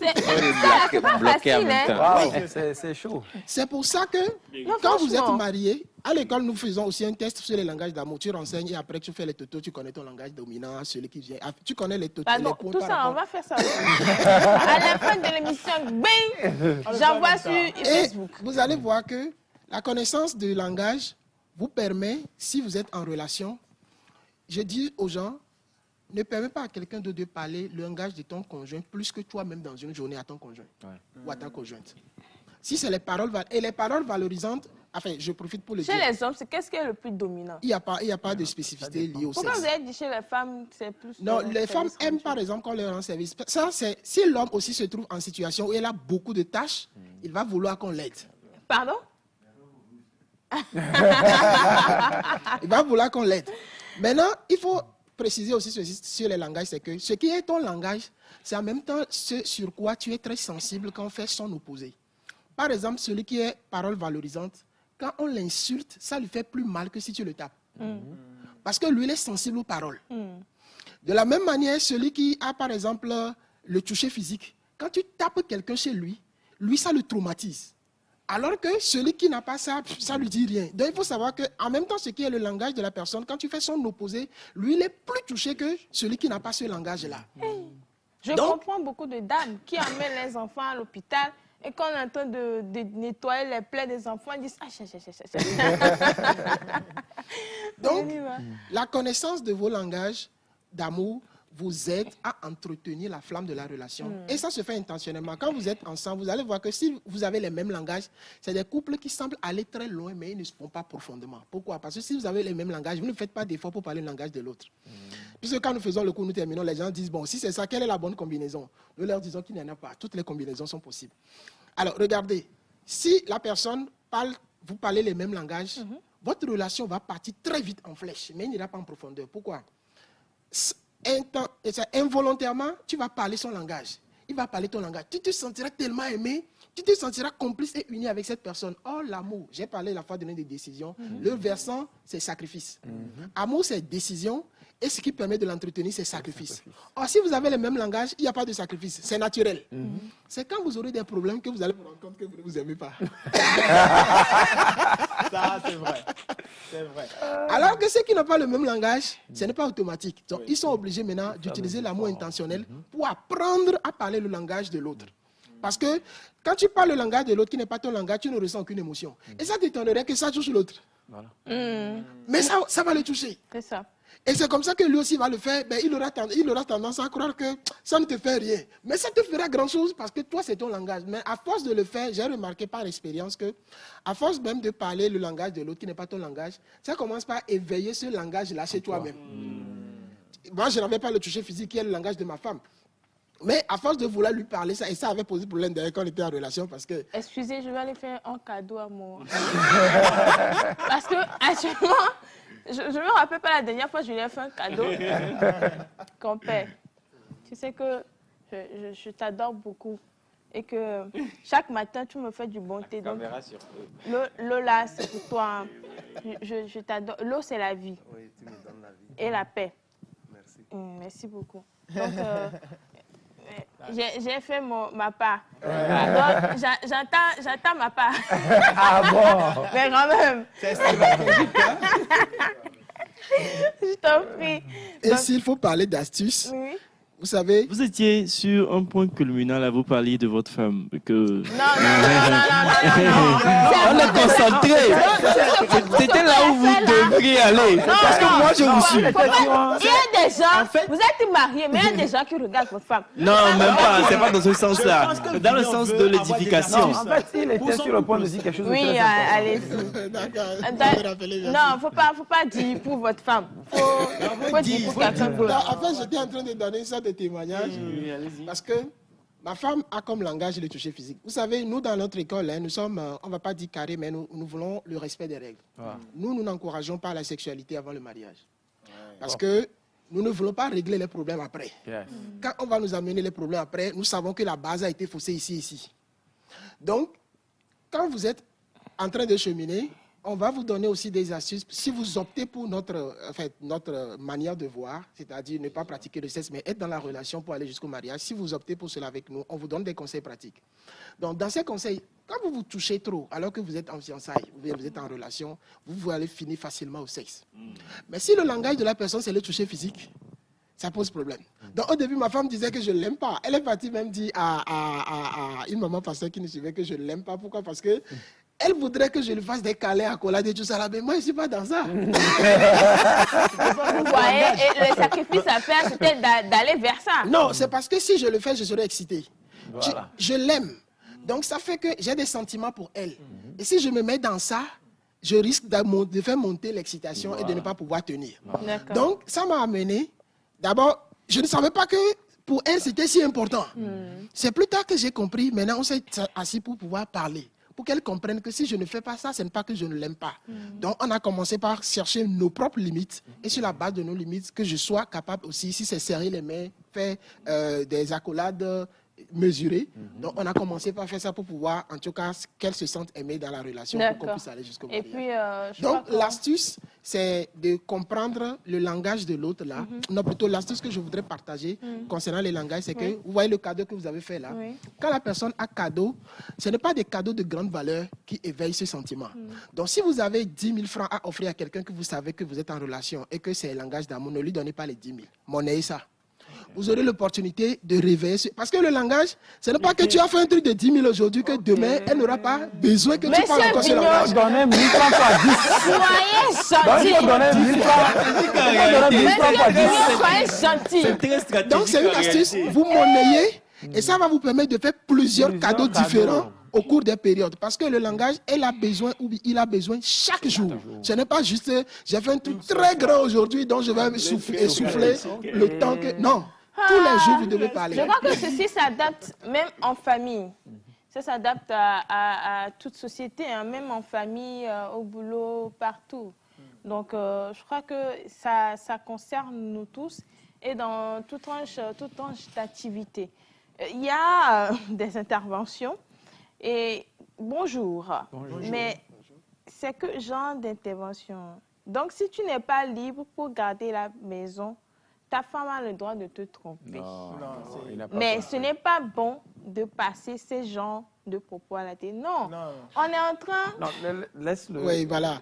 [SPEAKER 1] C'est pas
[SPEAKER 5] bloqué en
[SPEAKER 1] facile,
[SPEAKER 5] même temps.
[SPEAKER 1] hein?
[SPEAKER 3] Wow, c'est chaud.
[SPEAKER 2] C'est pour ça que
[SPEAKER 1] Non,
[SPEAKER 2] quand vous êtes
[SPEAKER 1] franchement.
[SPEAKER 2] marié, à l'école, nous faisons aussi un test sur les langages d'amour. Tu renseignes et après tu fais les totos, tu connais ton langage dominant, celui qui vient. Tu connais les totos.
[SPEAKER 1] Pardon,
[SPEAKER 2] Les points
[SPEAKER 1] tout
[SPEAKER 2] par
[SPEAKER 1] ça, on
[SPEAKER 2] rapport-
[SPEAKER 1] va faire ça aussi. À la fin de l'émission, bing, j'envoie sur
[SPEAKER 2] Et
[SPEAKER 1] Facebook.
[SPEAKER 2] vous allez voir que la connaissance du langage vous permet, si vous êtes en relation, je dis aux gens, ne permets pas à quelqu'un de parler le langage de ton conjoint plus que toi-même dans une journée à ton conjoint ou à ta conjointe. Si c'est les paroles, et les paroles valorisantes, enfin, je profite pour le
[SPEAKER 1] Chez
[SPEAKER 2] dire,
[SPEAKER 1] les hommes, c'est qu'est-ce qui est le plus dominant?
[SPEAKER 2] il n'y a pas de spécificité liée au
[SPEAKER 1] Pourquoi
[SPEAKER 2] sexe.
[SPEAKER 1] vous avez dit chez les femmes, c'est plus...
[SPEAKER 2] Non, les femmes
[SPEAKER 1] service
[SPEAKER 2] aiment
[SPEAKER 1] rendu?
[SPEAKER 2] par exemple qu'on leur rend service. Ça, c'est si l'homme aussi se trouve en situation où il a beaucoup de tâches, il va vouloir qu'on l'aide.
[SPEAKER 1] Pardon?
[SPEAKER 2] Il va vouloir qu'on l'aide. Maintenant, il faut préciser aussi ceci sur les langages, c'est que ce qui est ton langage, c'est en même temps ce sur quoi tu es très sensible quand on fait son opposé. Par exemple, celui qui est parole valorisante, quand on l'insulte, ça lui fait plus mal que si tu le tapes. Parce que lui, il est sensible aux paroles. De la même manière, celui qui a, par exemple, le toucher physique, quand tu tapes quelqu'un chez lui, ça le traumatise. Alors que celui qui n'a pas ça, ça lui dit rien. Donc il faut savoir qu'en même temps, ce qui est le langage de la personne, quand tu fais son opposé, lui, il est plus touché que celui qui n'a pas ce langage-là.
[SPEAKER 1] Je comprends beaucoup de dames qui amènent les enfants à l'hôpital et quand on est en train de nettoyer les plaies des enfants, ils disent « Ah,
[SPEAKER 2] Donc, la connaissance de vos langages d'amour vous aide à entretenir la flamme de la relation. Et ça se fait intentionnellement. Quand vous êtes ensemble, vous allez voir que si vous avez les mêmes langages, c'est des couples qui semblent aller très loin, mais ils ne se font pas profondément. Pourquoi? Parce que si vous avez les mêmes langages, vous ne faites pas d'effort pour parler le langage de l'autre. Puisque quand nous faisons le cours, nous terminons, les gens disent, bon, si c'est ça, quelle est la bonne combinaison? Nous leur disons qu'il n'y en a pas. Toutes les combinaisons sont possibles. Alors, regardez, si la personne parle, vous parlez les mêmes langages, votre relation va partir très vite en flèche, mais il n'ira pas en profondeur. Pourquoi? Involontairement, tu vas parler son langage. Il va parler ton langage. Tu te sentiras tellement aimé, tu te sentiras complice et uni avec cette personne. Oh, l'amour, j'ai parlé la fois de l'une des décisions. Le versant, c'est sacrifice. Amour, c'est décision. Et ce qui permet de l'entretenir, c'est sacrifice. Or, si vous avez le même langage, il n'y a pas de sacrifice. C'est naturel. C'est quand vous aurez des problèmes que vous allez vous rendre compte que vous ne vous aimez pas.
[SPEAKER 6] Ça, c'est vrai. C'est vrai.
[SPEAKER 2] Alors que ceux qui n'ont pas le même langage, ce n'est pas automatique. Donc, ils sont obligés maintenant d'utiliser l'amour intentionnel pour apprendre à parler le langage de l'autre. Parce que quand tu parles le langage de l'autre qui n'est pas ton langage, tu ne ressens aucune émotion. Et ça t'étonnerait que ça touche l'autre. Voilà. Mais ça va le toucher.
[SPEAKER 1] C'est ça.
[SPEAKER 2] Et c'est comme ça que lui aussi va le faire. Ben, il aura tendance à croire que ça ne te fait rien. Mais ça te fera grand-chose parce que toi, c'est ton langage. Mais à force de le faire, j'ai remarqué par expérience que, à force même de parler le langage de l'autre qui n'est pas ton langage, ça commence par éveiller ce langage-là chez toi-même. Moi, je n'avais pas le toucher physique qui est le langage de ma femme. Mais à force de vouloir lui parler, ça, et ça avait posé problème d'ailleurs quand on était en relation parce que...
[SPEAKER 1] Excusez, je vais aller faire un cadeau à mon... Parce que, actuellement... Je ne me rappelle pas la dernière fois que je lui ai fait un cadeau. Compère, tu sais que je t'adore beaucoup et que chaque matin, tu me fais du bon thé. Donc, l'eau là, c'est pour toi. Je t'adore. L'eau, c'est la vie.
[SPEAKER 7] Oui, tu me donnes la vie.
[SPEAKER 1] Et la paix.
[SPEAKER 7] Merci.
[SPEAKER 1] Merci beaucoup. Donc, j'ai fait ma part. Donc, j'attends ma part.
[SPEAKER 3] Ah bon?
[SPEAKER 1] Mais quand même.
[SPEAKER 6] C'est stratégique, hein?
[SPEAKER 1] Je t'en prie.
[SPEAKER 2] Et s'il faut parler d'astuces,
[SPEAKER 1] Oui.
[SPEAKER 2] vous savez...
[SPEAKER 4] Vous étiez sur un point culminant, là, vous parliez de votre femme. Que...
[SPEAKER 1] Non.
[SPEAKER 4] On est concentré. C'était là où vous devriez aller. Parce que moi, je vous suis.
[SPEAKER 1] Il y a des gens, vous êtes mariés, mais il y a des gens qui regardent votre femme.
[SPEAKER 4] Non, même pas. C'est pas dans ce sens-là. Dans le sens de l'édification.
[SPEAKER 3] En fait, il était sur le point de dire quelque chose de
[SPEAKER 1] Oui,
[SPEAKER 3] très important.
[SPEAKER 1] allez-y.
[SPEAKER 2] D'accord.
[SPEAKER 1] Non, faut pas dire pour votre femme. Faut dire pour quelqu'un d'autre.
[SPEAKER 2] En fait, j'étais en train de donner ça de témoignage parce que ma femme a comme langage le toucher physique. Vous savez, nous, dans notre école, nous sommes, on ne va pas dire carré, mais nous voulons le respect des règles. Nous n'encourageons pas la sexualité avant le mariage. Parce que nous ne voulons pas régler les problèmes après. Quand on va nous amener les problèmes après, nous savons que la base a été faussée ici. Donc, quand vous êtes en train de cheminer, on va vous donner aussi des astuces. Si vous optez pour notre manière de voir, c'est-à-dire ne pas pratiquer le sexe, mais être dans la relation pour aller jusqu'au mariage, si vous optez pour cela avec nous, on vous donne des conseils pratiques. Donc, dans ces conseils, quand vous vous touchez trop, alors que vous êtes en fiançailles, vous êtes en relation, vous allez finir facilement au sexe. Mais si le langage de la personne, c'est le toucher physique, ça pose problème. Donc, au début, ma femme disait que je ne l'aime pas. Elle est partie même dire à une maman pasteur qui nous suivait que je ne l'aime pas. Pourquoi? Parce que elle voudrait que je lui fasse des câlins, accolades et tout ça. Mais moi, je ne suis pas dans ça.
[SPEAKER 1] Vous voyez, et le sacrifice à faire, c'était d'aller vers ça.
[SPEAKER 2] Non, c'est parce que si je le fais, je serai excité.
[SPEAKER 3] Voilà.
[SPEAKER 2] Je l'aime. Donc, ça fait que j'ai des sentiments pour elle. Et si je me mets dans ça, je risque de faire monter l'excitation et de ne pas pouvoir tenir. Donc, ça m'a amené. D'abord, je ne savais pas que pour elle, c'était si important. C'est plus tard que j'ai compris. Maintenant, on s'est assis pour pouvoir parler. Pour qu'elle comprenne que si je ne fais pas ça, ce n'est pas que je ne l'aime pas. Donc, on a commencé par chercher nos propres limites. Et sur la base de nos limites, que je sois capable aussi, si c'est serrer les mains, faire des accolades mesurées. Donc, on a commencé par faire ça pour pouvoir, en tout cas, qu'elle se sente aimée dans la relation, pour qu'on puisse aller jusqu'au mariage.
[SPEAKER 1] Et puis,
[SPEAKER 2] donc, l'astuce, c'est de comprendre le langage de l'autre là. Non, plutôt l'astuce que je voudrais partager concernant les langages, c'est que vous voyez le cadeau que vous avez fait là. Quand la personne a cadeau, ce n'est pas des cadeaux de grande valeur qui éveillent ce sentiment. Donc, si vous avez 10 000 francs à offrir à quelqu'un que vous savez que vous êtes en relation et que c'est un langage d'amour, ne lui donnez pas les 10 000. Monnayez ça. vous aurez l'opportunité de réveiller. Parce que le langage, ce n'est pas que tu as fait un truc de 10 000 aujourd'hui, que demain, elle n'aura pas besoin que tu parles encore ce langage.
[SPEAKER 3] Donner 1000 francs à 10.
[SPEAKER 1] Soyez
[SPEAKER 3] Il faut donner 1000 francs.
[SPEAKER 1] soyez gentils.
[SPEAKER 4] C'est très stratégique.
[SPEAKER 2] Donc, c'est une
[SPEAKER 4] en
[SPEAKER 2] astuce,
[SPEAKER 4] réalité.
[SPEAKER 2] vous monnayez, et ça va vous permettre de faire plusieurs cadeaux différents au cours des périodes. Parce que le langage, il a besoin chaque jour. Ce n'est pas juste, j'ai fait un truc très grand aujourd'hui, donc je vais souffler le temps que... Non, tous les jours, vous devez parler.
[SPEAKER 1] Je crois que ceci s'adapte même en famille. Ça s'adapte à toute société, hein, même en famille, au boulot, partout. Donc, je crois que ça concerne nous tous et dans toute tranche d'activité. Il y a des interventions et bonjour. Mais c'est que genre d'intervention? Donc, si tu n'es pas libre pour garder la maison, ta femme a le droit de te tromper. Mais ce n'est pas bon de passer ces genres de propos à la télé. Non, on est en train...
[SPEAKER 3] Non, laisse-le.
[SPEAKER 2] Oui, voilà.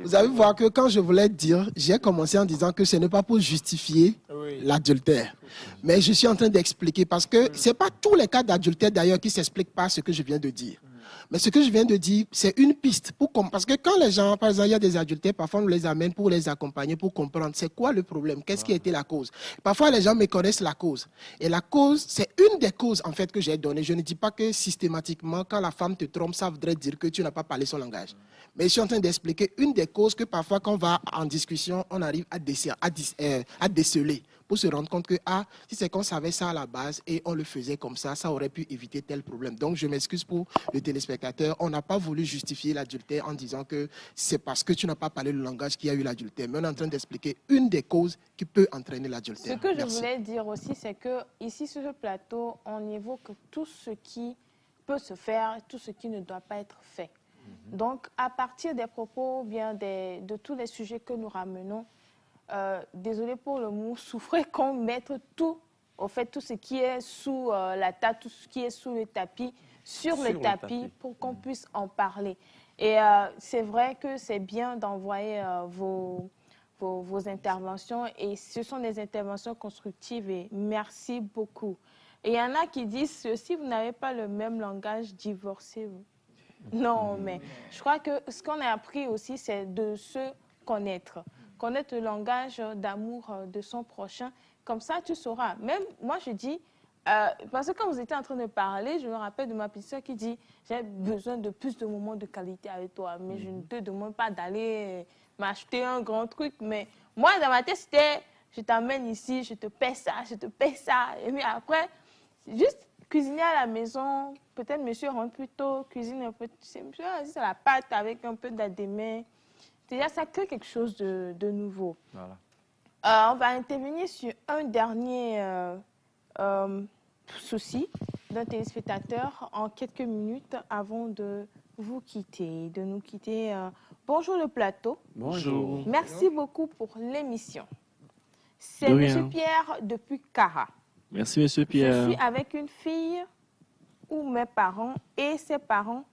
[SPEAKER 2] Vous avez vu voir que quand je voulais dire, j'ai commencé en disant que ce n'est pas pour justifier l'adultère. Mais je suis en train d'expliquer parce que ce n'est pas tous les cas d'adultère d'ailleurs qui ne s'expliquent pas ce que je viens de dire. Mais ce que je viens de dire, c'est une piste. Parce que quand les gens, par exemple, il y a des adultères, parfois on les amène pour les accompagner, pour comprendre c'est quoi le problème, qu'est-ce qui a été la cause. Parfois les gens méconnaissent la cause. Et la cause, c'est une des causes en fait que j'ai données. Je ne dis pas que systématiquement, quand la femme te trompe, ça voudrait dire que tu n'as pas parlé son langage. Mais je suis en train d'expliquer une des causes que parfois quand on va en discussion, on arrive à déceler. Pour se rendre compte que, si c'est qu'on savait ça à la base et on le faisait comme ça aurait pu éviter tel problème. Donc, je m'excuse pour le téléspectateur. On n'a pas voulu justifier l'adultère en disant que c'est parce que tu n'as pas parlé le langage qu'il y a eu l'adultère. Mais on est en train d'expliquer une des causes qui peut entraîner l'adultère.
[SPEAKER 1] Ce que je voulais dire aussi, c'est que ici, sur ce plateau, on évoque tout ce qui peut se faire, tout ce qui ne doit pas être fait. Donc, à partir des propos, bien de tous les sujets que nous ramenons, désolé pour le mot, souffrez qu'on mette tout, au fait, tout ce qui est sous la table, tout ce qui est sous le tapis, sur le tapis, pour qu'on puisse en parler. Et c'est vrai que c'est bien d'envoyer vos interventions, et ce sont des interventions constructives, et merci beaucoup. Et il y en a qui disent, si vous n'avez pas le même langage, divorcez-vous. Non, mais je crois que ce qu'on a appris aussi, c'est de se connaître. Connaître le langage d'amour de son prochain. Comme ça, tu sauras. Même moi, je dis, parce que quand vous étiez en train de parler, je me rappelle de ma petite soeur qui dit, j'ai besoin de plus de moments de qualité avec toi. Mais je ne te demande pas d'aller m'acheter un grand truc. Mais moi, dans ma tête, c'était, je t'amène ici, je te paie ça, je te paie ça. Et puis après, juste cuisiner à la maison, peut-être monsieur rentre plus tôt, cuisine un peu, monsieur c'est la pâte avec un peu d'adémé. Déjà, ça crée quelque chose de nouveau. Voilà. On va intervenir sur un dernier souci d'un téléspectateur en quelques minutes avant de vous quitter, de nous quitter. Bonjour le plateau.
[SPEAKER 3] Bonjour.
[SPEAKER 1] Merci beaucoup pour l'émission. C'est M. Pierre depuis Cara.
[SPEAKER 8] Merci, M. Pierre.
[SPEAKER 1] Je suis avec une fille où mes parents et ses parents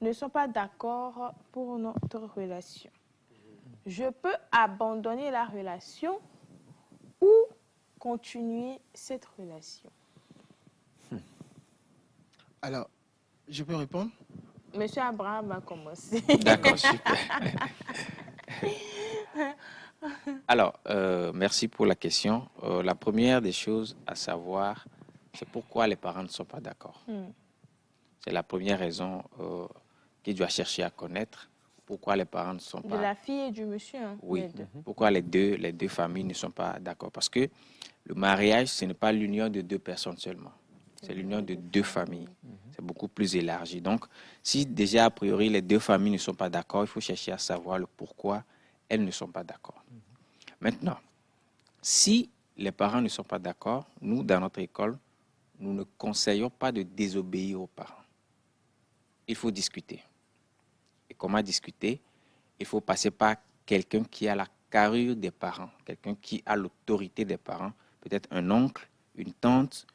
[SPEAKER 1] ne sont pas d'accord pour notre relation. Je peux abandonner la relation ou continuer cette relation?
[SPEAKER 2] Alors, je peux répondre?
[SPEAKER 1] Monsieur Abraham a commencé.
[SPEAKER 5] D'accord, super. Alors, merci pour la question. La première des choses à savoir, c'est pourquoi les parents ne sont pas d'accord. C'est la première raison qu'il doit chercher à connaître. Pourquoi les parents ne sont pas...
[SPEAKER 1] De la fille et du monsieur. Hein,
[SPEAKER 5] oui. Pourquoi les deux familles ne sont pas d'accord. Parce que le mariage, ce n'est pas l'union de deux personnes seulement. C'est l'union de deux familles. C'est beaucoup plus élargi. Donc, si déjà, a priori, les deux familles ne sont pas d'accord, il faut chercher à savoir le pourquoi elles ne sont pas d'accord. Maintenant, si les parents ne sont pas d'accord, nous, dans notre école, nous ne conseillons pas de désobéir aux parents. Il faut discuter. Et comment discuter? Il faut passer par quelqu'un qui a la carrure des parents, quelqu'un qui a l'autorité des parents, peut-être un oncle, une tante,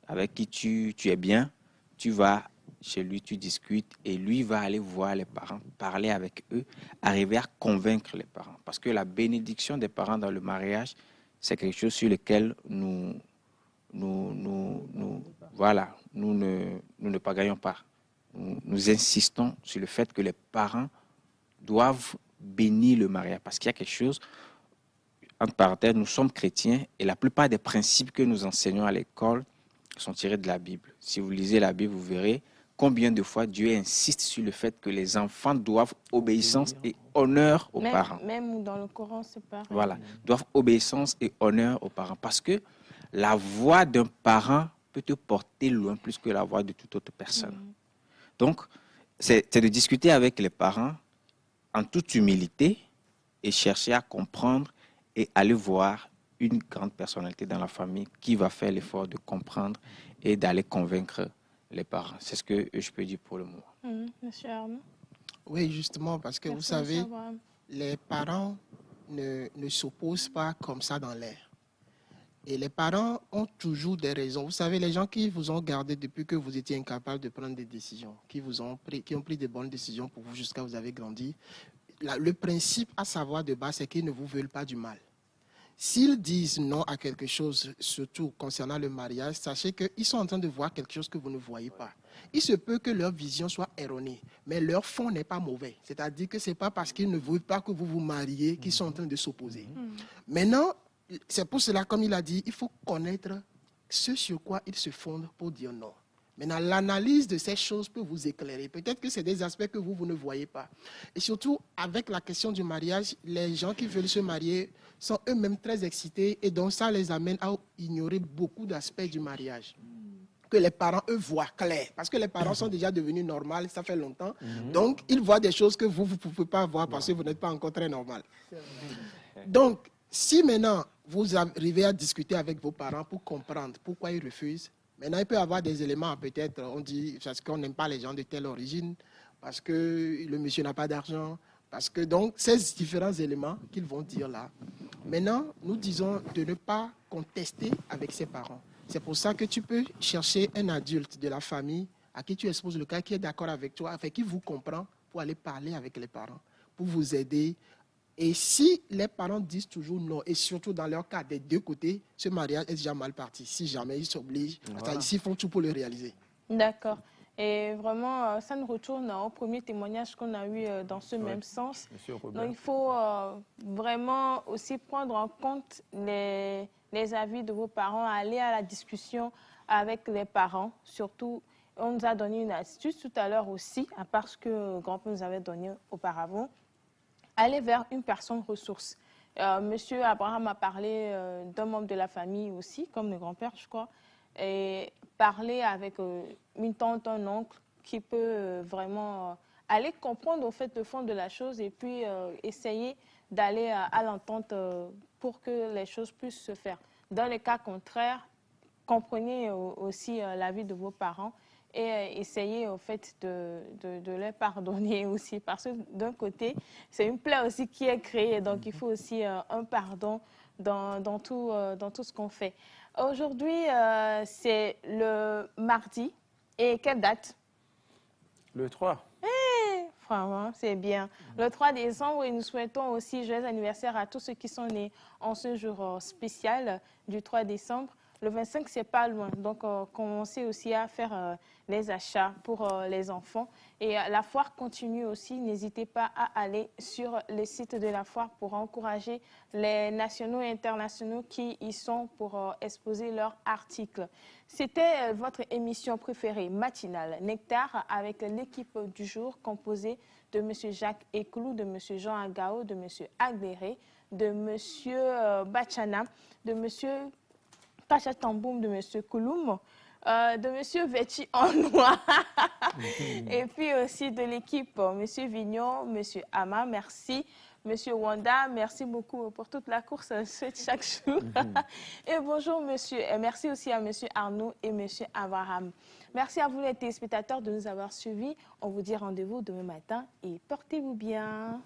[SPEAKER 5] avec qui tu es bien. Tu vas chez lui, tu discutes, et lui va aller voir les parents, parler avec eux, arriver à convaincre les parents. Parce que la bénédiction des parents dans le mariage, c'est quelque chose sur lequel nous voilà, nous ne pagaillons pas. Nous insistons sur le fait que les parents doivent bénir le mariage. Parce qu'il y a quelque chose, entre parenthèses, nous sommes chrétiens et la plupart des principes que nous enseignons à l'école sont tirés de la Bible. Si vous lisez la Bible, vous verrez combien de fois Dieu insiste sur le fait que les enfants doivent obéissance et honneur aux parents.
[SPEAKER 1] Même dans le Coran, c'est pareil.
[SPEAKER 5] Voilà, doivent obéissance et honneur aux parents. Parce que la voix d'un parent peut te porter loin plus que la voix de toute autre personne. Donc, c'est de discuter avec les parents en toute humilité et chercher à comprendre et aller voir une grande personnalité dans la famille qui va faire l'effort de comprendre et d'aller convaincre les parents. C'est ce que je peux dire pour le moment.
[SPEAKER 1] Monsieur Arnaud?
[SPEAKER 2] Oui, justement, parce que vous savez, les parents ne s'opposent pas comme ça dans l'air. Et les parents ont toujours des raisons. Vous savez, les gens qui vous ont gardé depuis que vous étiez incapable de prendre des décisions, qui ont pris de bonnes décisions pour vous jusqu'à ce que vous avez grandi, le principe à savoir de base, c'est qu'ils ne vous veulent pas du mal. S'ils disent non à quelque chose, surtout concernant le mariage, sachez qu'ils sont en train de voir quelque chose que vous ne voyez pas. Il se peut que leur vision soit erronée, mais leur fond n'est pas mauvais. C'est-à-dire que ce n'est pas parce qu'ils ne veulent pas que vous vous mariez qu'ils sont en train de s'opposer. Maintenant, c'est pour cela, comme il a dit, il faut connaître ce sur quoi ils se fondent pour dire non. Maintenant, l'analyse de ces choses peut vous éclairer. Peut-être que c'est des aspects que vous ne voyez pas. Et surtout, avec la question du mariage, les gens qui veulent se marier sont eux-mêmes très excités et donc ça les amène à ignorer beaucoup d'aspects du mariage que les parents, eux, voient clair. Parce que les parents sont déjà devenus normaux, ça fait longtemps. Donc, ils voient des choses que vous ne pouvez pas voir parce que vous n'êtes pas encore très normal. Donc, si maintenant, vous arrivez à discuter avec vos parents pour comprendre pourquoi ils refusent, maintenant, il peut y avoir des éléments, peut-être, on dit, parce qu'on n'aime pas les gens de telle origine, parce que le monsieur n'a pas d'argent, parce que, donc, ces différents éléments qu'ils vont dire là. Maintenant, nous disons de ne pas contester avec ses parents. C'est pour ça que tu peux chercher un adulte de la famille à qui tu exposes le cas, qui est d'accord avec toi, avec qui vous comprend, pour aller parler avec les parents, pour vous aider. Et si les parents disent toujours non, et surtout dans leur cas des deux côtés, ce mariage est déjà mal parti. Si jamais ils s'obligent, ils font tout pour le réaliser.
[SPEAKER 1] D'accord. Et vraiment, ça nous retourne au premier témoignage qu'on a eu dans ce même sens. Donc, il faut vraiment aussi prendre en compte les avis de vos parents, aller à la discussion avec les parents. Surtout, on nous a donné une astuce tout à l'heure aussi, à part ce que grand-père nous avait donné auparavant. Aller vers une personne ressource. Monsieur Abraham a parlé d'un membre de la famille aussi, comme le grand-père, je crois, et parler avec une tante, un oncle qui peut vraiment aller comprendre au fait le fond de la chose et puis essayer d'aller à l'entente pour que les choses puissent se faire. Dans les cas contraires, comprenez aussi l'avis de vos parents et essayez au fait de les pardonner aussi parce que d'un côté, c'est une plaie aussi qui est créée, donc il faut aussi un pardon dans tout ce qu'on fait. Aujourd'hui, c'est le mardi. Et quelle date?
[SPEAKER 3] Le 3.
[SPEAKER 1] Vraiment, c'est bien. Le 3 décembre, et nous souhaitons aussi joyeux anniversaire à tous ceux qui sont nés en ce jour spécial du 3 décembre. Le 25, c'est pas loin. Donc, commencez aussi à faire les achats pour les enfants. Et la foire continue aussi. N'hésitez pas à aller sur le site de la foire pour encourager les nationaux et internationaux qui y sont pour exposer leurs articles. C'était votre émission préférée matinale, Nectar, avec l'équipe du jour composée de M. Jacques Eklou, de M. Jean Agao, de M. Agbéré, de M. Bachana, de M. Pachatamboum, de M. Kouloum, de M. Vecchi en noir, et puis aussi de l'équipe M. Vignon, M. Ama, merci. Monsieur Wanda, merci beaucoup pour toute la course chaque jour. Et bonjour, monsieur. Et merci aussi à monsieur Arnaud et monsieur Abraham. Merci à vous, les téléspectateurs, de nous avoir suivis. On vous dit rendez-vous demain matin et portez-vous bien.